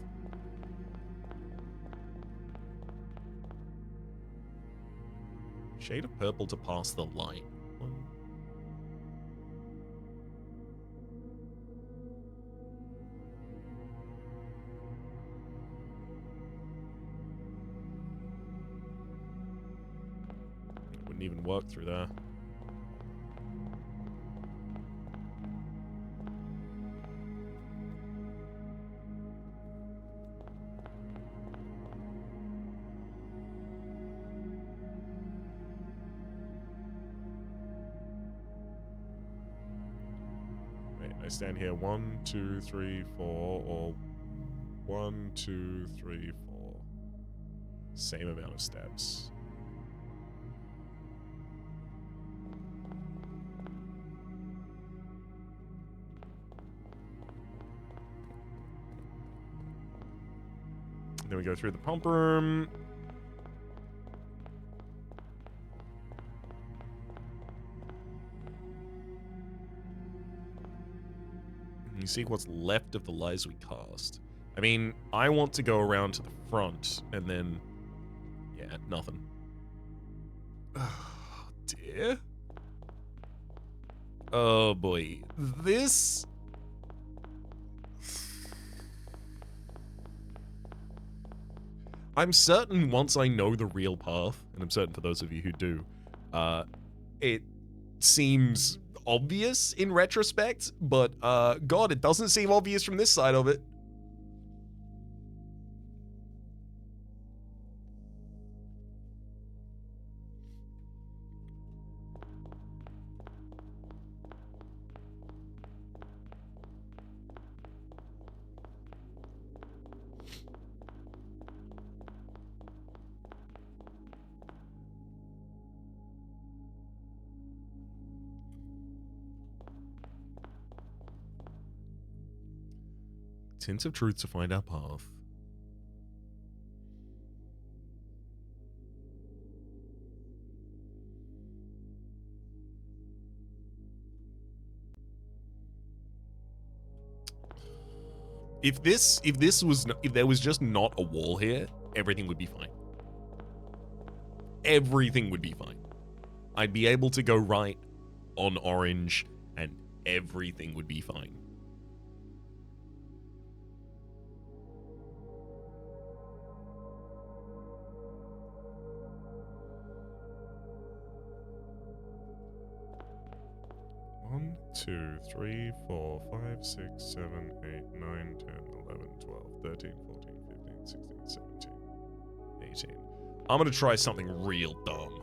Shade of purple to pass the light. Wouldn't even work through there. I stand here 1, 2, 3, 4, or 1, 2, 3, 4. Same amount of steps. Then we go through the pump room. You see what's left of the lies we cast. I mean, I want to go around to the front and then, yeah, nothing. Oh, dear. Oh boy, this. I'm certain once I know the real path, and I'm certain for those of you who do, it seems obvious in retrospect, but God, it doesn't seem obvious from this side of it. Tints of truth to find our path. If there was just not a wall here, everything would be fine. Everything would be fine. I'd be able to go right on orange and everything would be fine. One, 2, 3, 4, 5, 6, 7, 8, 9, 10, 11, 12, 13, 14, 15, 16, 17, 18. I'm gonna try something real dumb.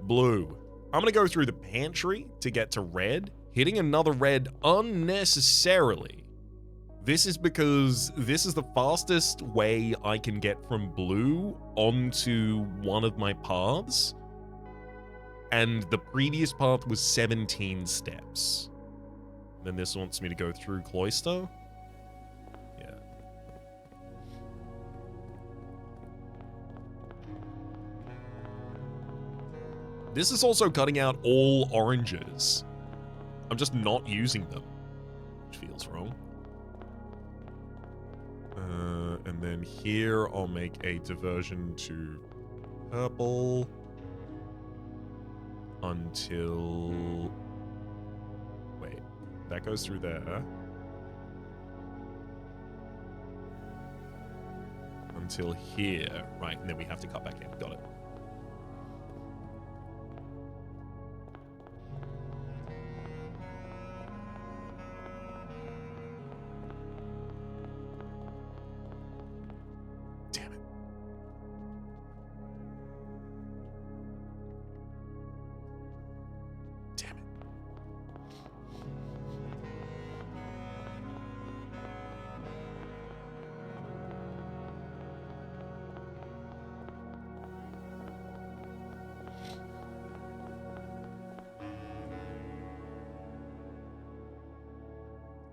Blue. I'm gonna go through the pantry to get to red, hitting another red unnecessarily. This is because this is the fastest way I can get from blue onto one of my paths. And the previous path was 17 steps. Then this wants me to go through Cloister. Yeah. This is also cutting out all oranges. I'm just not using them, which feels wrong. And then here I'll make a diversion to purple until... Wait, that goes through there. Until here. Right, and then we have to cut back in. Got it.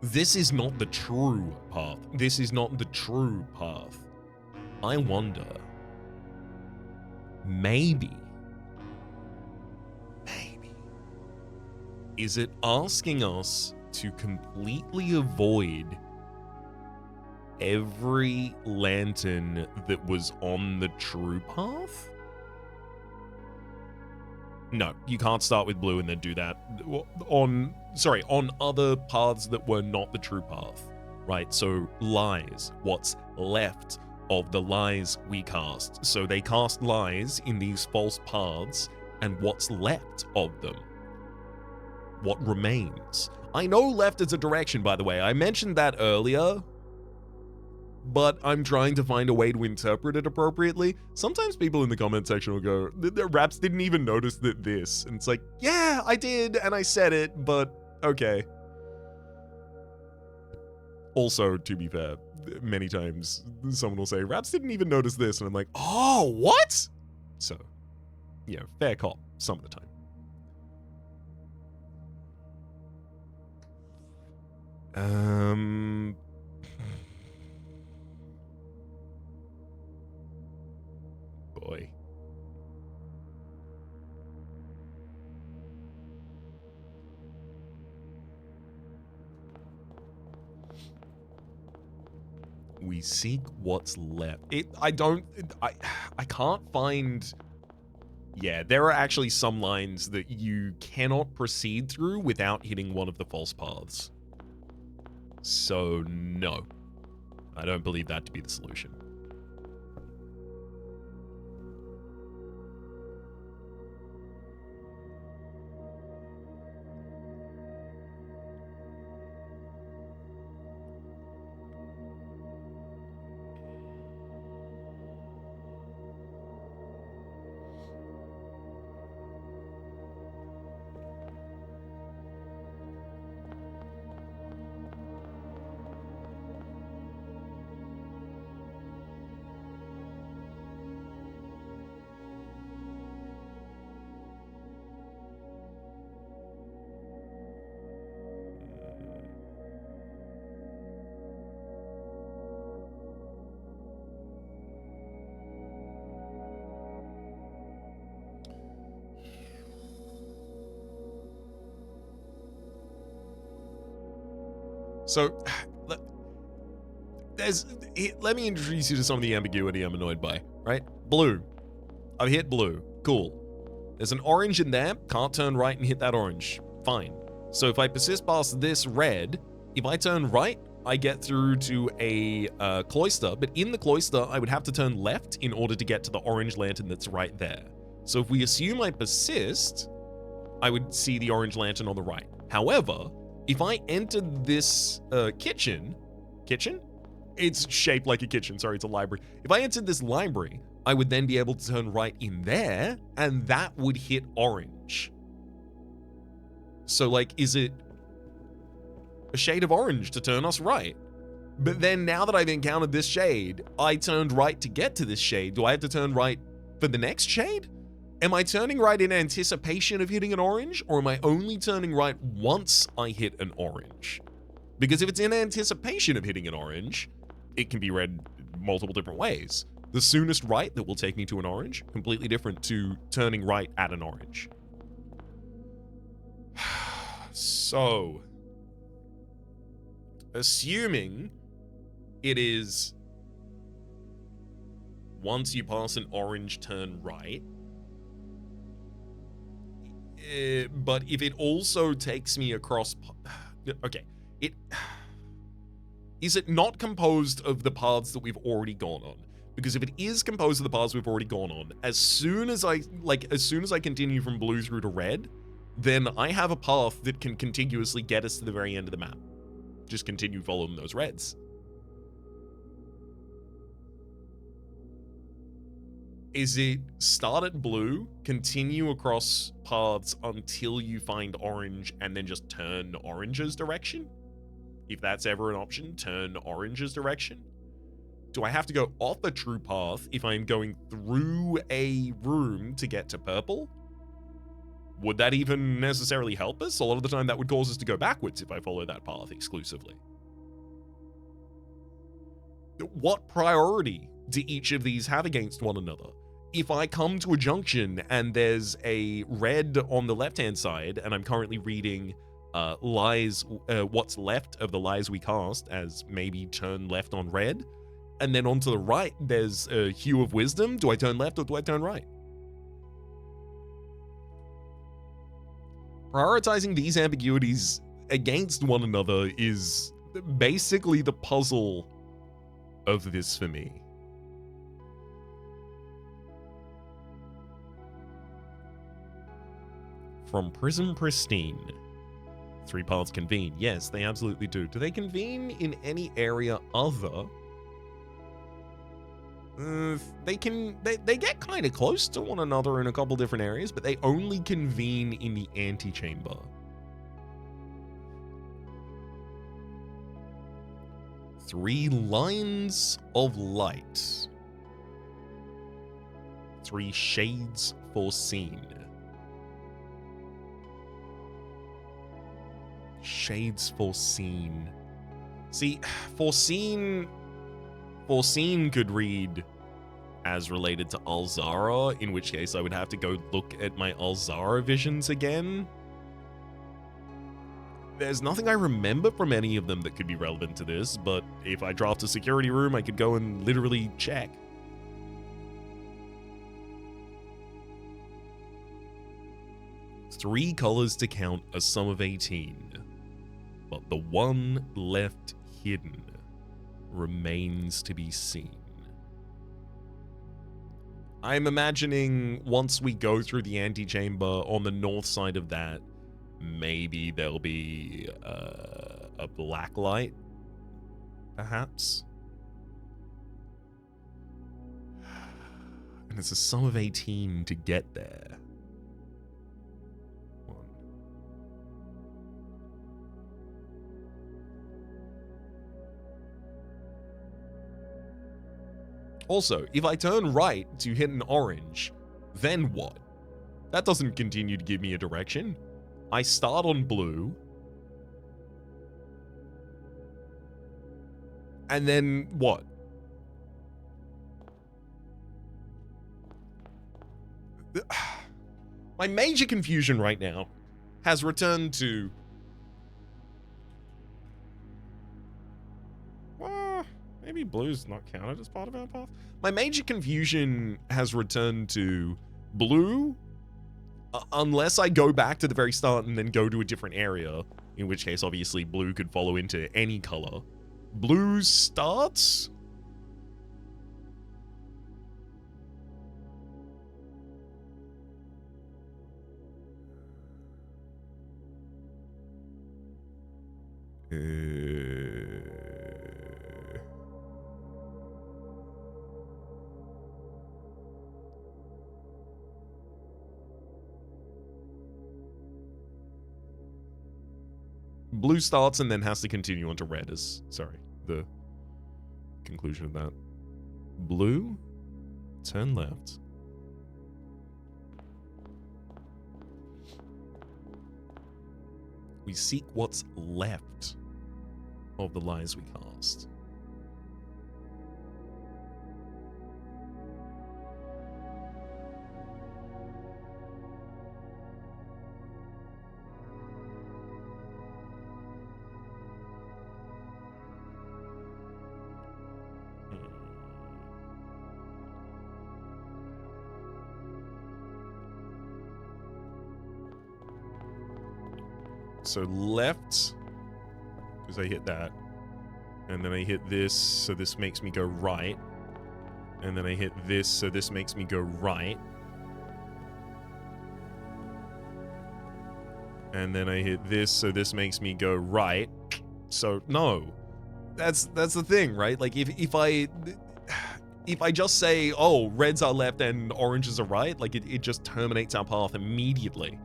This is not the true path. This is not the true path. I wonder. Maybe. Is it asking us to completely avoid every lantern that was on the true path? No, you can't start with blue and then do that on other paths that were not the true path, right? So lies, what's left of the lies we cast. So they cast lies in these false paths, and what's left of them? What remains? I know left is a direction, by the way. I mentioned that earlier, but I'm trying to find a way to interpret it appropriately. Sometimes people in the comment section will go, the Raps didn't even notice that this. And it's like, yeah, I did, and I said it, but okay. Also, to be fair, many times someone will say, Raps didn't even notice this, and I'm like, oh, what? So, yeah, fair cop some of the time. Boy. We seek what's left. I can't find... Yeah, there are actually some lines that you cannot proceed through without hitting one of the false paths. So, no. I don't believe that to be the solution. So, let me introduce you to some of the ambiguity I'm annoyed by, right? Blue. I've hit blue. Cool. There's an orange in there. Can't turn right and hit that orange. Fine. So if I persist past this red, if I turn right, I get through to a cloister, but in the cloister, I would have to turn left in order to get to the orange lantern that's right there. So if we assume I persist, I would see the orange lantern on the right. However, if I entered this kitchen? It's shaped like a kitchen, sorry, it's a library. If I entered this library, I would then be able to turn right in there, and that would hit orange. So, like, is it a shade of orange to turn us right? But then now that I've encountered this shade, I turned right to get to this shade. Do I have to turn right for the next shade? Am I turning right in anticipation of hitting an orange, or am I only turning right once I hit an orange? Because if it's in anticipation of hitting an orange, it can be read multiple different ways. The soonest right that will take me to an orange, completely different to turning right at an orange. So, assuming it is once you pass an orange, turn right, but if it also takes me across, okay, is it not composed of the paths that we've already gone on? Because if it is composed of the paths we've already gone on, as soon as I continue from blue through to red, then I have a path that can contiguously get us to the very end of the map. Just continue following those reds. Is it start at blue, continue across paths until you find orange, and then just turn orange's direction? If that's ever an option, turn orange's direction? Do I have to go off a true path if I'm going through a room to get to purple? Would that even necessarily help us? A lot of the time that would cause us to go backwards if I follow that path exclusively. What priority do each of these have against one another? If I come to a junction and there's a red on the left-hand side, and I'm currently reading lies, what's left of the lies we cast as maybe turn left on red, and then onto the right, there's a hue of wisdom. Do I turn left or do I turn right? Prioritizing these ambiguities against one another is basically the puzzle of this for me. From Prism Pristine. 3 paths convene. Yes, they absolutely do. Do they convene in any area other? They get kind of close to one another in a couple different areas, but they only convene in the antechamber. Three lines of light. 3 shades foreseen. Shades foreseen. See, foreseen could read as related to Alzara, in which case I would have to go look at my Alzara visions again. There's nothing I remember from any of them that could be relevant to this, but if I draft a security room, I could go and literally check. Three colors to count a sum of 18, but the one left hidden remains to be seen. I'm imagining once we go through the antechamber on the north side of that, maybe there'll be a black light, perhaps. And it's a sum of 18 to get there. Also, if I turn right to hit an orange, then what? That doesn't continue to give me a direction. I start on blue. And then what? My major confusion right now has returned to... Maybe blue's not counted as part of our path? My major confusion has returned to blue, unless I go back to the very start and then go to a different area, in which case, obviously, blue could follow into any color. Blue starts? Blue starts and then has to continue on to red as, sorry, the conclusion of that. Blue, turn left. We seek what's left of the lies we cast. So left, because I hit that. And then I hit this, so this makes me go right. And then I hit this, so this makes me go right. And then I hit this, so this makes me go right. So no. That's the thing, right? Like if I just say, oh, reds are left and oranges are right, like it just terminates our path immediately.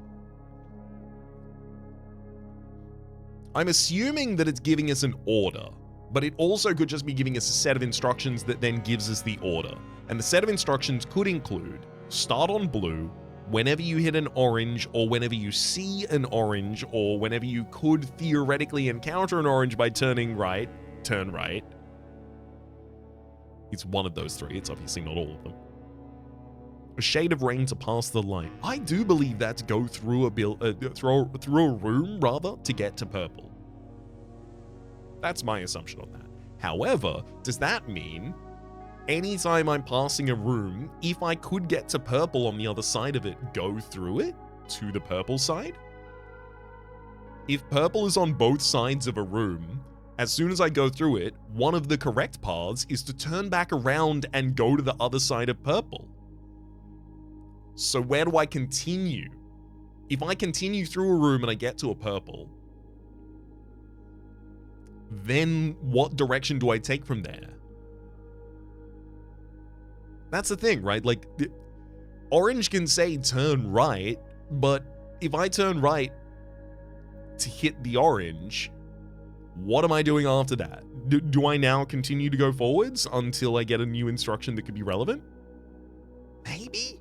I'm assuming that it's giving us an order, but it also could just be giving us a set of instructions that then gives us the order. And the set of instructions could include start on blue, whenever you hit an orange, or whenever you see an orange, or whenever you could theoretically encounter an orange by turning right, turn right. It's one of those three. It's obviously not all of them. A shade of rain to pass the light. I do believe that to go through a room rather to get to purple. That's my assumption on that. However, does that mean anytime I'm passing a room, if I could get to purple on the other side of it, go through it to the purple side? If purple is on both sides of a room, as soon as I go through it, one of the correct paths is to turn back around and go to the other side of purple. So where do I continue? If I continue through a room and I get to a purple, then what direction do I take from there? That's the thing, right? Like, orange can say turn right, but if I turn right to hit the orange, what am I doing after that? Do I now continue to go forwards until I get a new instruction that could be relevant? Maybe?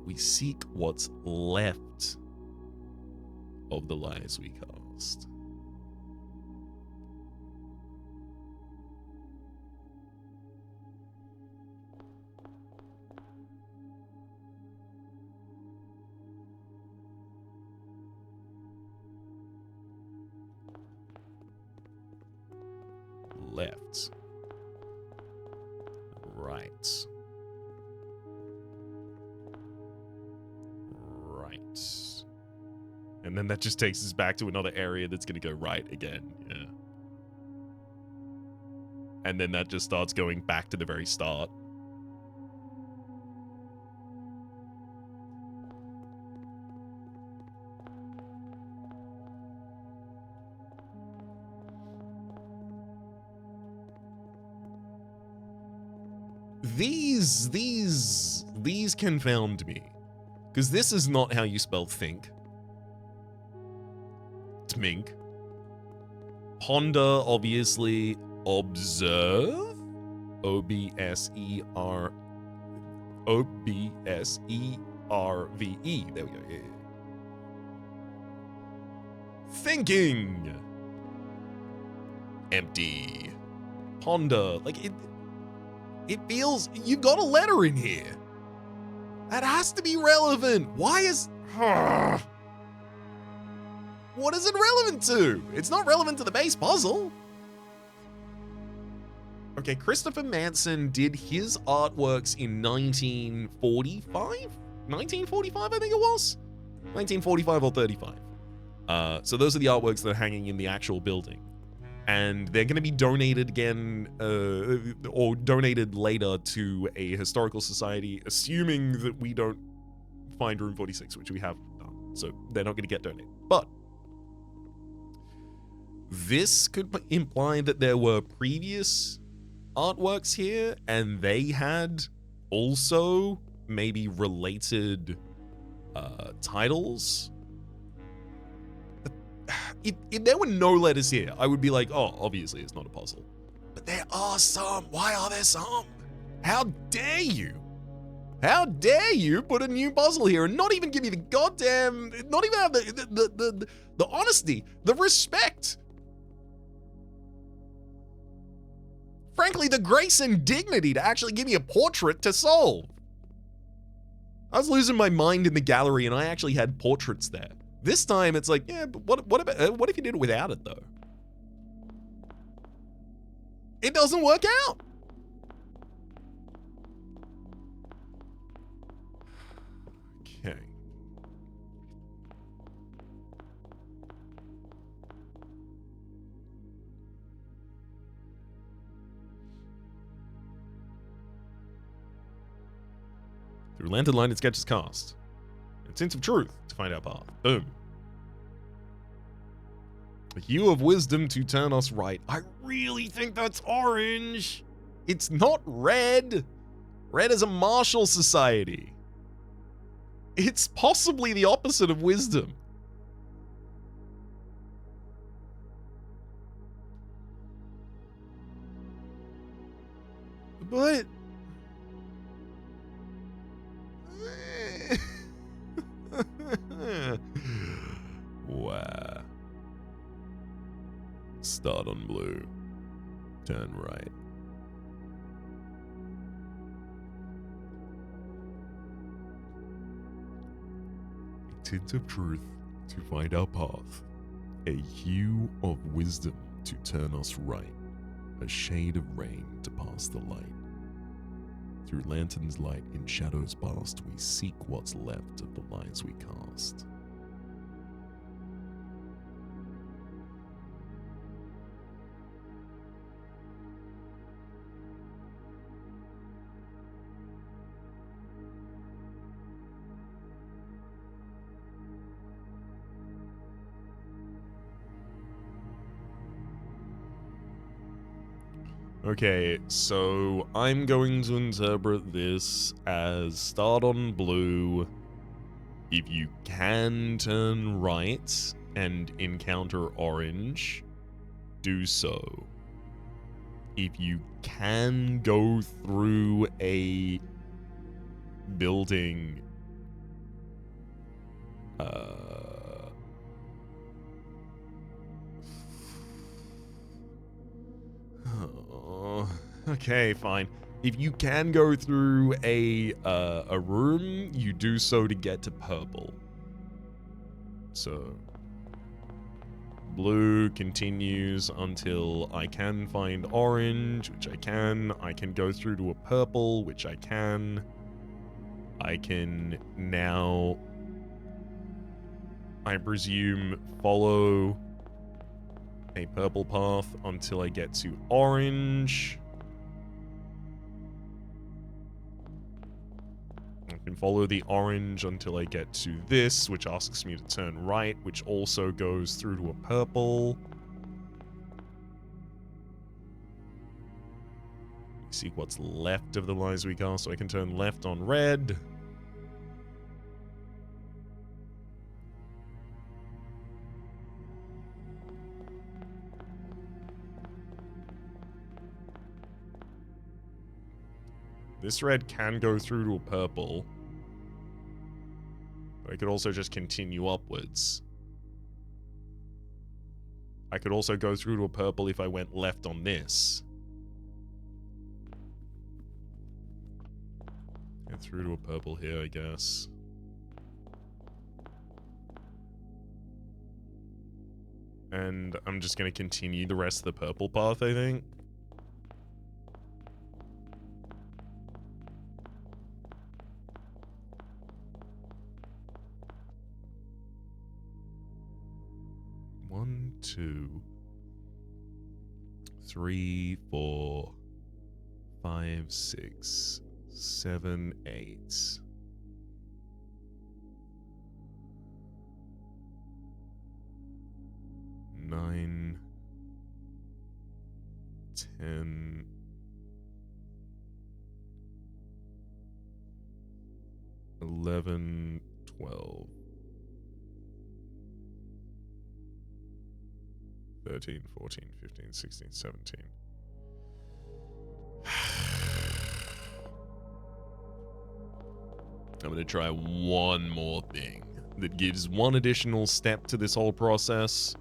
We seek what's left of the lies we cast. Left. Right. And then that just takes us back to another area that's going to go right again. Yeah. And then that just starts going back to the very start. These confound me. Because this is not how you spell think. Tmink. Ponder, obviously. Observe. O-B-S-E-R. O-B-S-E-R-V-E. There we go. Yeah. Thinking. Empty. Ponder. Like, it feels... You've got a letter in here. That has to be relevant. Why is... What is it relevant to? It's not relevant to the base puzzle. Okay, Christopher Manson did his artworks in 1945? 1945, I think it was? 1945 or 35. So those are the artworks that are hanging in the actual building. And they're going to be donated again, or donated later to a historical society, assuming that we don't find room 46, which we have done. So they're not going to get donated. But this could imply that there were previous artworks here, and they had also maybe related titles. If there were no letters here, I would be like, oh, obviously it's not a puzzle. But there are some. Why are there some? How dare you? How dare you put a new puzzle here and not even give me the goddamn, not even have the honesty, the respect, frankly, the grace and dignity to actually give me a portrait to solve. I was losing my mind in the gallery and I actually had portraits there. This time it's like, yeah, but what if you did it without it though? It doesn't work out. Okay. Through lantern line and sketches cast. And sense of truth to find our path. Boom. A hue of wisdom to turn us right. I really think that's orange. It's not red. Red is a martial society. It's possibly the opposite of wisdom. But wow. Start on blue. Turn right. A tint of truth to find our path. A hue of wisdom to turn us right. A shade of rain to pass the light. Through lantern's light in shadows past, we seek what's left of the lies we cast. Okay, so I'm going to interpret this as start on blue. If you can turn right and encounter orange, do so. If you can go through a building, okay, fine. If you can go through a room, you do so to get to purple. So blue continues until I can find orange, which I can. I can go through to a purple, which I can. I can now, I presume, follow a purple path until I get to orange. I can follow the orange until I get to this, which asks me to turn right, which also goes through to a purple. See what's left of the lies we cast, so I can turn left on red. This red can go through to a purple. But I could also just continue upwards. I could also go through to a purple if I went left on this. Get through to a purple here, I guess. And I'm just going to continue the rest of the purple path, I think. One, 2, 3, 4, 5, 6, 7, 8. 9, 10, 11, 12, 13, 14, 15, 16, 17. I'm going to try one more thing that gives one additional step to this whole process.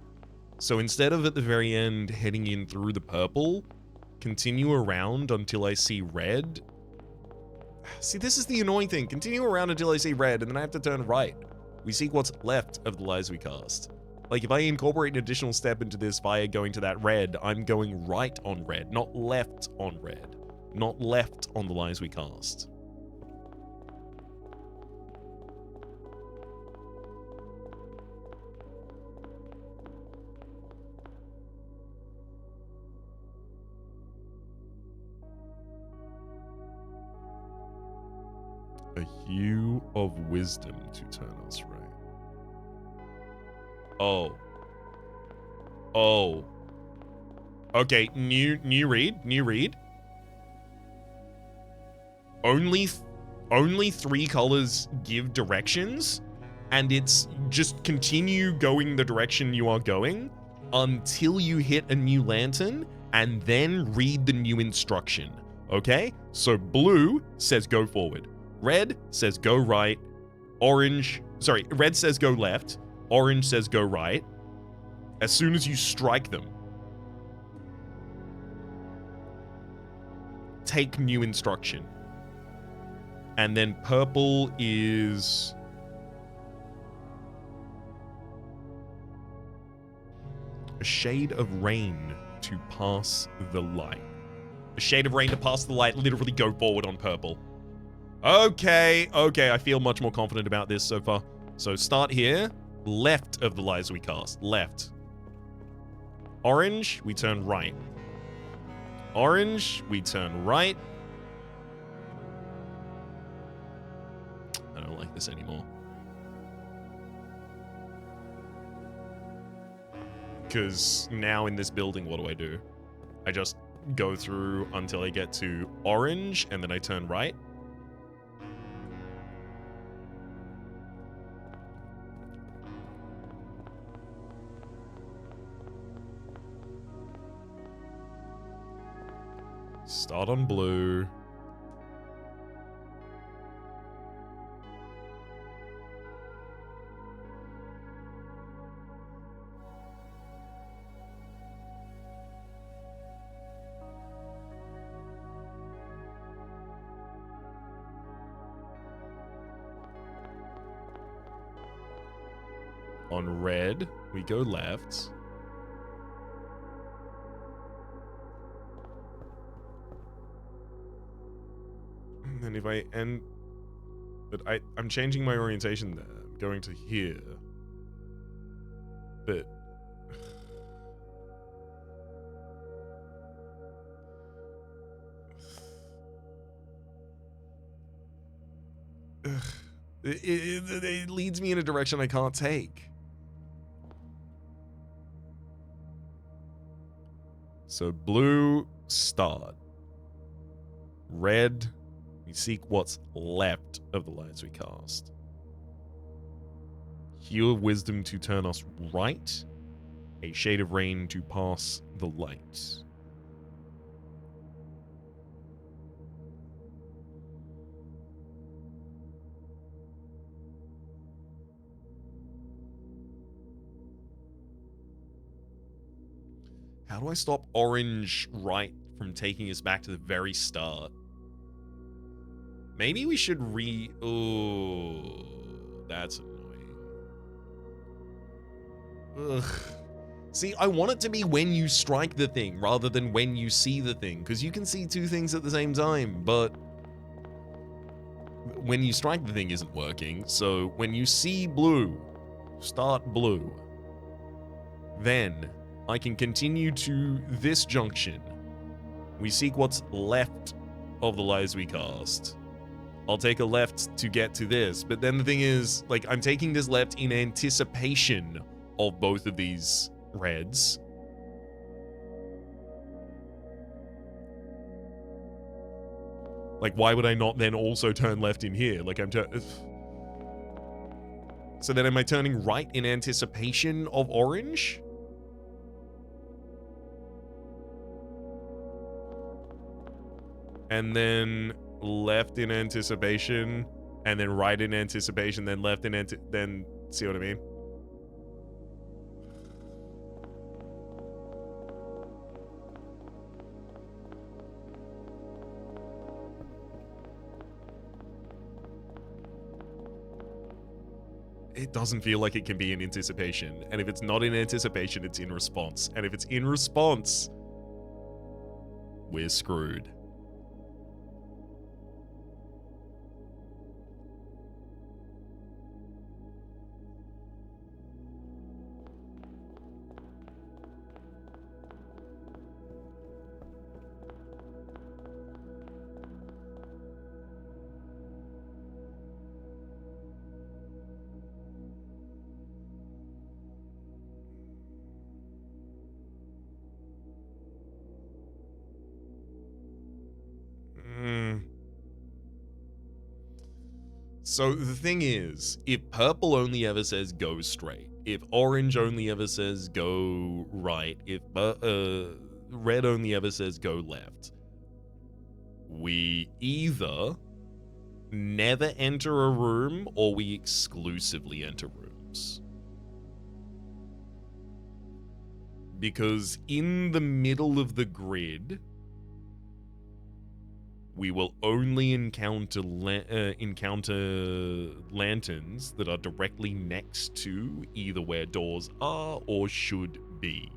So instead of at the very end heading in through the purple, continue around until I see red. See, this is the annoying thing. Continue around until I see red, and then I have to turn right. We seek what's left of the lies we cast. Like, if I incorporate an additional step into this via going to that red, I'm going right on red, not left on red. Not left on the lies we cast. A hue of wisdom to turn us right. Oh. Oh. Okay, new read. Only 3 colors give directions, and it's just continue going the direction you are going until you hit a new lantern, and then read the new instruction. Okay? So blue says go forward. Red says go right. Red says go left. Orange says go right. As soon as you strike them, take new instruction. And then purple is... a shade of rain to pass the light. A shade of rain to pass the light, literally go forward on purple. Okay, I feel much more confident about this so far. So start here, left of the lies we cast, left. Orange, we turn right. Orange, we turn right. I don't like this anymore. Because now in this building, what do? I just go through until I get to orange, and then I turn right. Start on blue. On red, we go left. And then if I end... But I'm changing my orientation there. I'm going to here. But... It leads me in a direction I can't take. So blue, start. Red, we seek what's left of the lights we cast. Hue of wisdom to turn us right. A shade of rain to pass the light. How do I stop orange right from taking us back to the very start? Maybe we should Oh, that's annoying. Ugh. See, I want it to be when you strike the thing rather than when you see the thing, because you can see two things at the same time, but when you strike the thing isn't working. So when you see blue, start blue. Then I can continue to this junction. We seek what's left of the lives we cast. I'll take a left to get to this, but then the thing is, like, I'm taking this left in anticipation of both of these reds. Like, why would I not then also turn left in here? Like, so then am I turning right in anticipation of orange? And then left in anticipation, and then right in anticipation, then left in then, see what I mean? It doesn't feel like it can be in anticipation. And if it's not in anticipation, it's in response. And if it's in response, we're screwed. So the thing is, if purple only ever says go straight, if orange only ever says go right, if red only ever says go left, we either never enter a room or we exclusively enter rooms. Because in the middle of the grid, we will only encounter lanterns that are directly next to either where doors are or should be.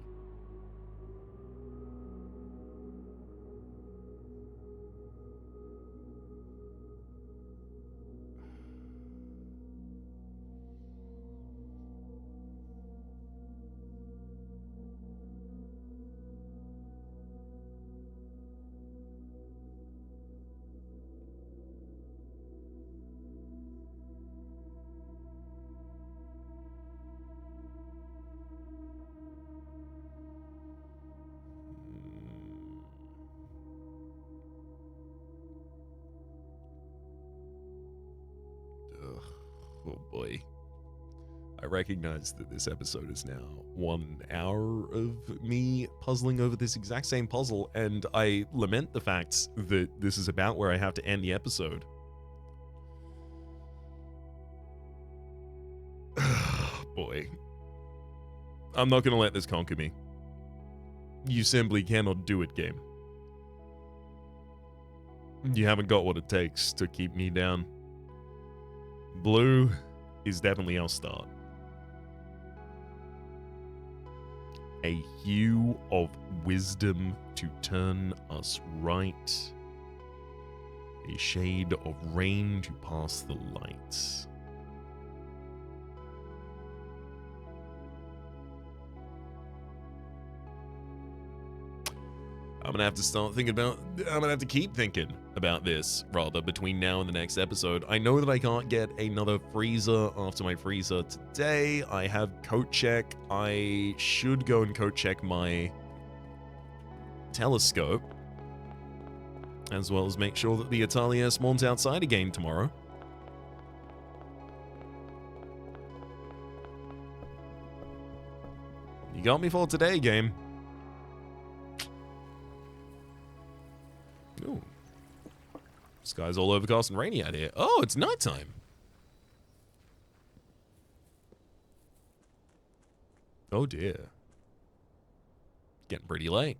Oh boy. I recognize that this episode is now 1 hour of me puzzling over this exact same puzzle, and I lament the fact that this is about where I have to end the episode. Boy. I'm not gonna let this conquer me. You simply cannot do it, game. You haven't got what it takes to keep me down. Blue is definitely our start. A hue of wisdom to turn us right. A shade of rain to pass the light. I'm gonna have to start thinking about, I'm gonna have to keep thinking about this, rather, between now and the next episode. I know that I can't get another freezer after my freezer today. I have coat check. I should go and coat check my telescope, as well as make sure that the Italia spawns outside again tomorrow. You got me for today, game. Ooh. Sky's all overcast and rainy out here. Oh, it's nighttime. Oh dear. Getting pretty late.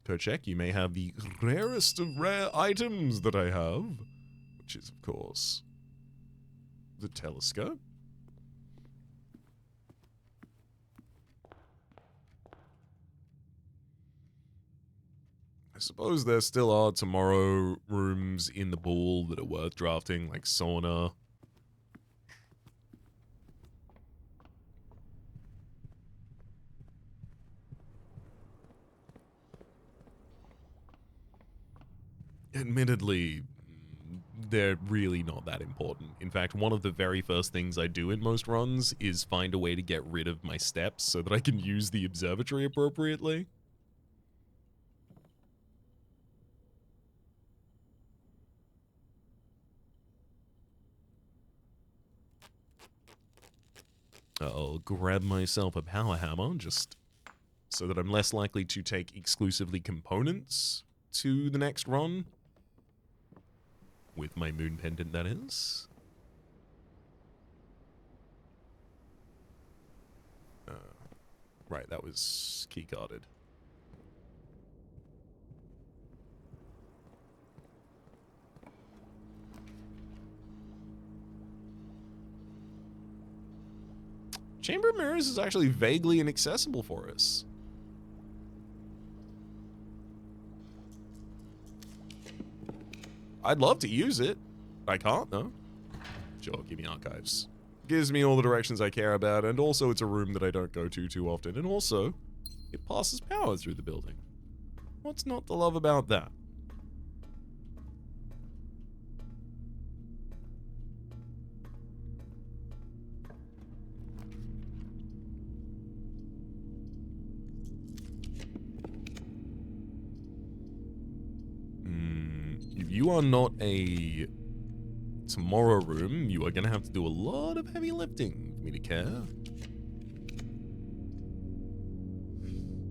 per check, you may have the rarest of rare items that I have, which is, of course, the telescope. I suppose there still are tomorrow rooms in the pool that are worth drafting, like sauna. Admittedly, they're really not that important. In fact, one of the very first things I do in most runs is find a way to get rid of my steps so that I can use the observatory appropriately. I'll grab myself a power hammer just so that I'm less likely to take exclusively components to the next run. With my moon pendant, that is. Right, that was keycarded. Chamber of Mirrors is actually vaguely inaccessible for us. I'd love to use it. I can't, though. Sure, give me archives. Gives me all the directions I care about, and also it's a room that I don't go to too often, and also, it passes power through the building. What's not to love about that? If you are not a tomorrow room, you are going to have to do a lot of heavy lifting for me to care.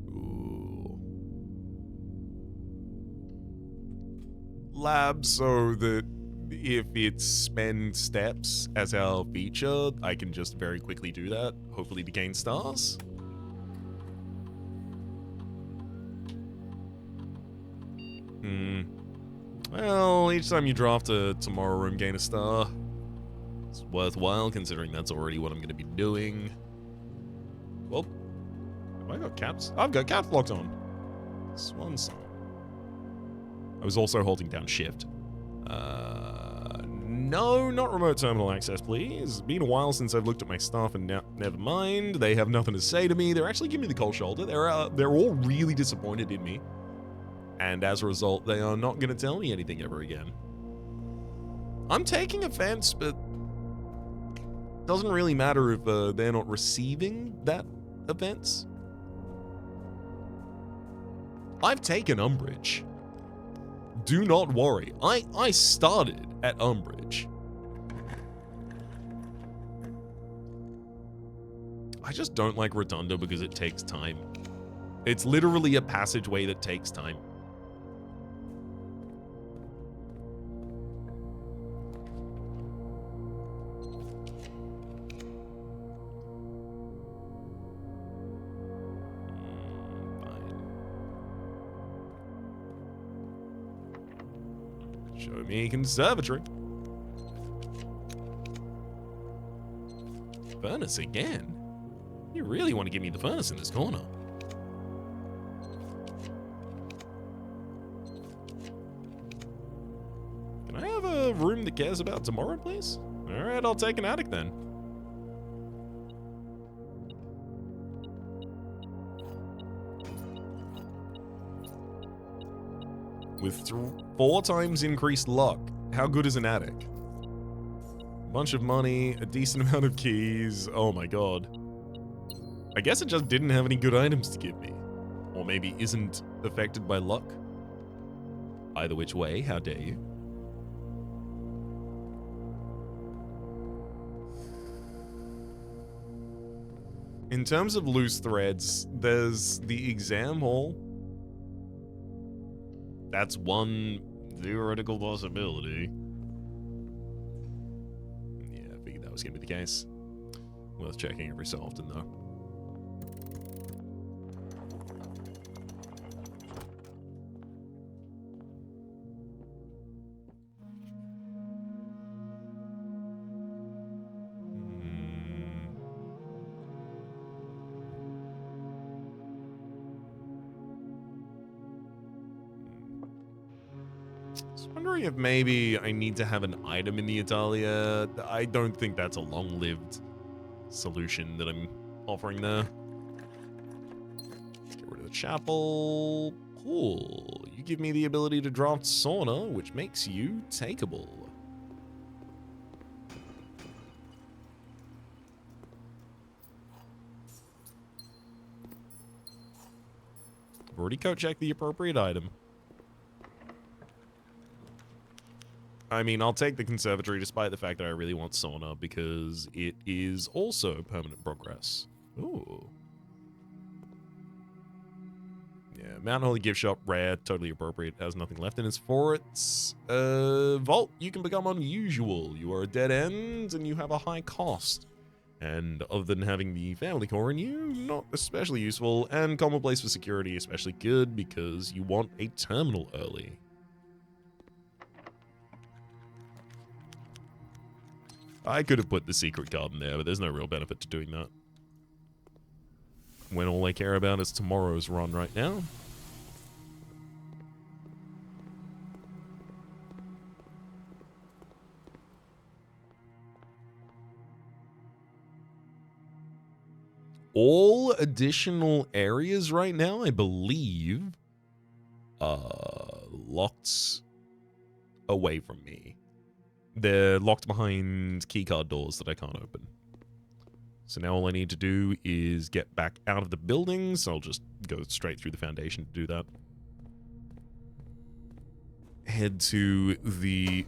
Ooh. Lab, so that if it's spend steps as our feature, I can just very quickly do that, hopefully to gain stars. Well, each time you draft a tomorrow room, gain a star. It's worthwhile, considering that's already what I'm going to be doing. Well, have I got caps? I've got caps locked on. Swan song. I was also holding down shift. No, not remote terminal access, please. Been a while since I've looked at my stuff, and now, never mind. They have nothing to say to me. They're actually giving me the cold shoulder. They're all really disappointed in me. And as a result, they are not going to tell me anything ever again. I'm taking offense, but it doesn't really matter if they're not receiving that offense. I've taken umbrage. Do not worry. I started at umbrage. I just don't like Rotunda because it takes time. It's literally a passageway that takes time. Show me conservatory. Furnace again? You really want to give me the furnace in this corner? Can I have a room that cares about tomorrow, please? Alright, I'll take an attic then. With 4 times increased luck, how good is an attic? A bunch of money, a decent amount of keys, oh my god. I guess it just didn't have any good items to give me. Or maybe isn't affected by luck. Either which way, how dare you? In terms of loose threads, there's the exam hall. That's one theoretical possibility. Yeah, I figured that was going to be the case. Worth checking every so often, though. I was wondering if maybe I need to have an item in the Italia. I don't think that's a long-lived solution that I'm offering there. Let's get rid of the chapel. Cool. You give me the ability to draft sauna, which makes you takeable. I've already code-checked the appropriate item. I mean, I'll take the conservatory despite the fact that I really want sauna because it is also permanent progress. Ooh. Yeah, Mount Holy gift shop, rare, totally appropriate, has nothing left in its forts. Vault, you can become unusual. You are a dead end and you have a high cost. And other than having the family core in you, not especially useful, and commonplace for security especially good because you want a terminal early. I could have put the secret garden there, but there's no real benefit to doing that. When all I care about is tomorrow's run right now. All additional areas right now, I believe, locked away from me. They're locked behind keycard doors that I can't open. So now all I need to do is get back out of the buildings. I'll just go straight through the foundation to do that. Head to the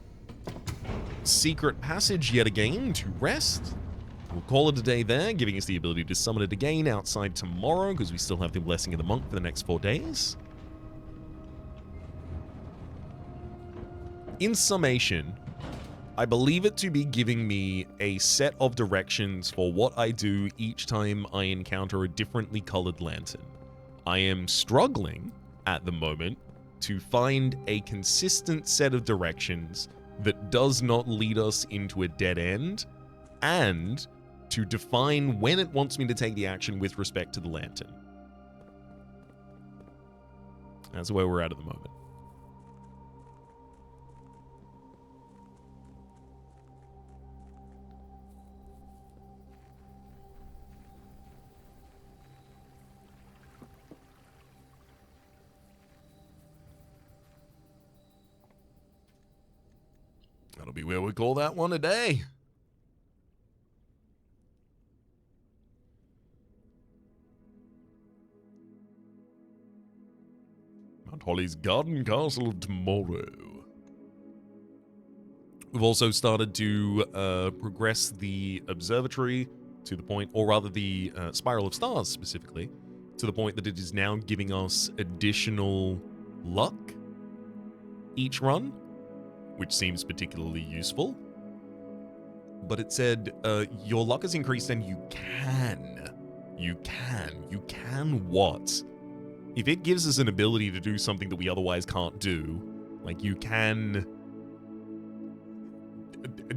secret passage yet again to rest. We'll call it a day there, giving us the ability to summon it again outside tomorrow, because we still have the Blessing of the Monk for the next 4 days. In summation, I believe it to be giving me a set of directions for what I do each time I encounter a differently colored lantern. I am struggling at the moment to find a consistent set of directions that does not lead us into a dead end, and to define when it wants me to take the action with respect to the lantern. That's where we're at the moment. That'll be where we call that one a day. Mount Holly's Garden Castle of Tomorrow. We've also started to progress the observatory to the point, or rather the Spiral of Stars specifically, to the point that it is now giving us additional luck each run, which seems particularly useful. But it said, your luck has increased and you can what? If it gives us an ability to do something that we otherwise can't do, like you can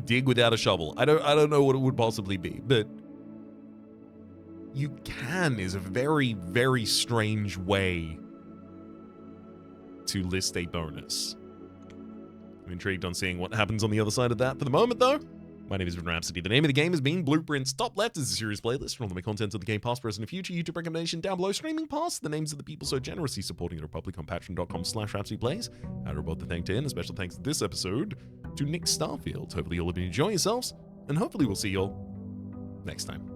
dig without a shovel. I don't know what it would possibly be, but you can is a very, very strange way to list a bonus. I'm intrigued on seeing what happens on the other side of that. For the moment, though, my name is Rhapsody. The name of the game has been Blueprints. Top left is a series playlist from all of my content of the game, past, present, and future. YouTube recommendation down below. Streaming past the names of the people so generously supporting the Republic on patreon.com/RhapsodyPlays. And we're about to thank to end. A special thanks this episode to Nick Starfield. Hopefully you'll have been enjoying yourselves, and hopefully we'll see you all next time.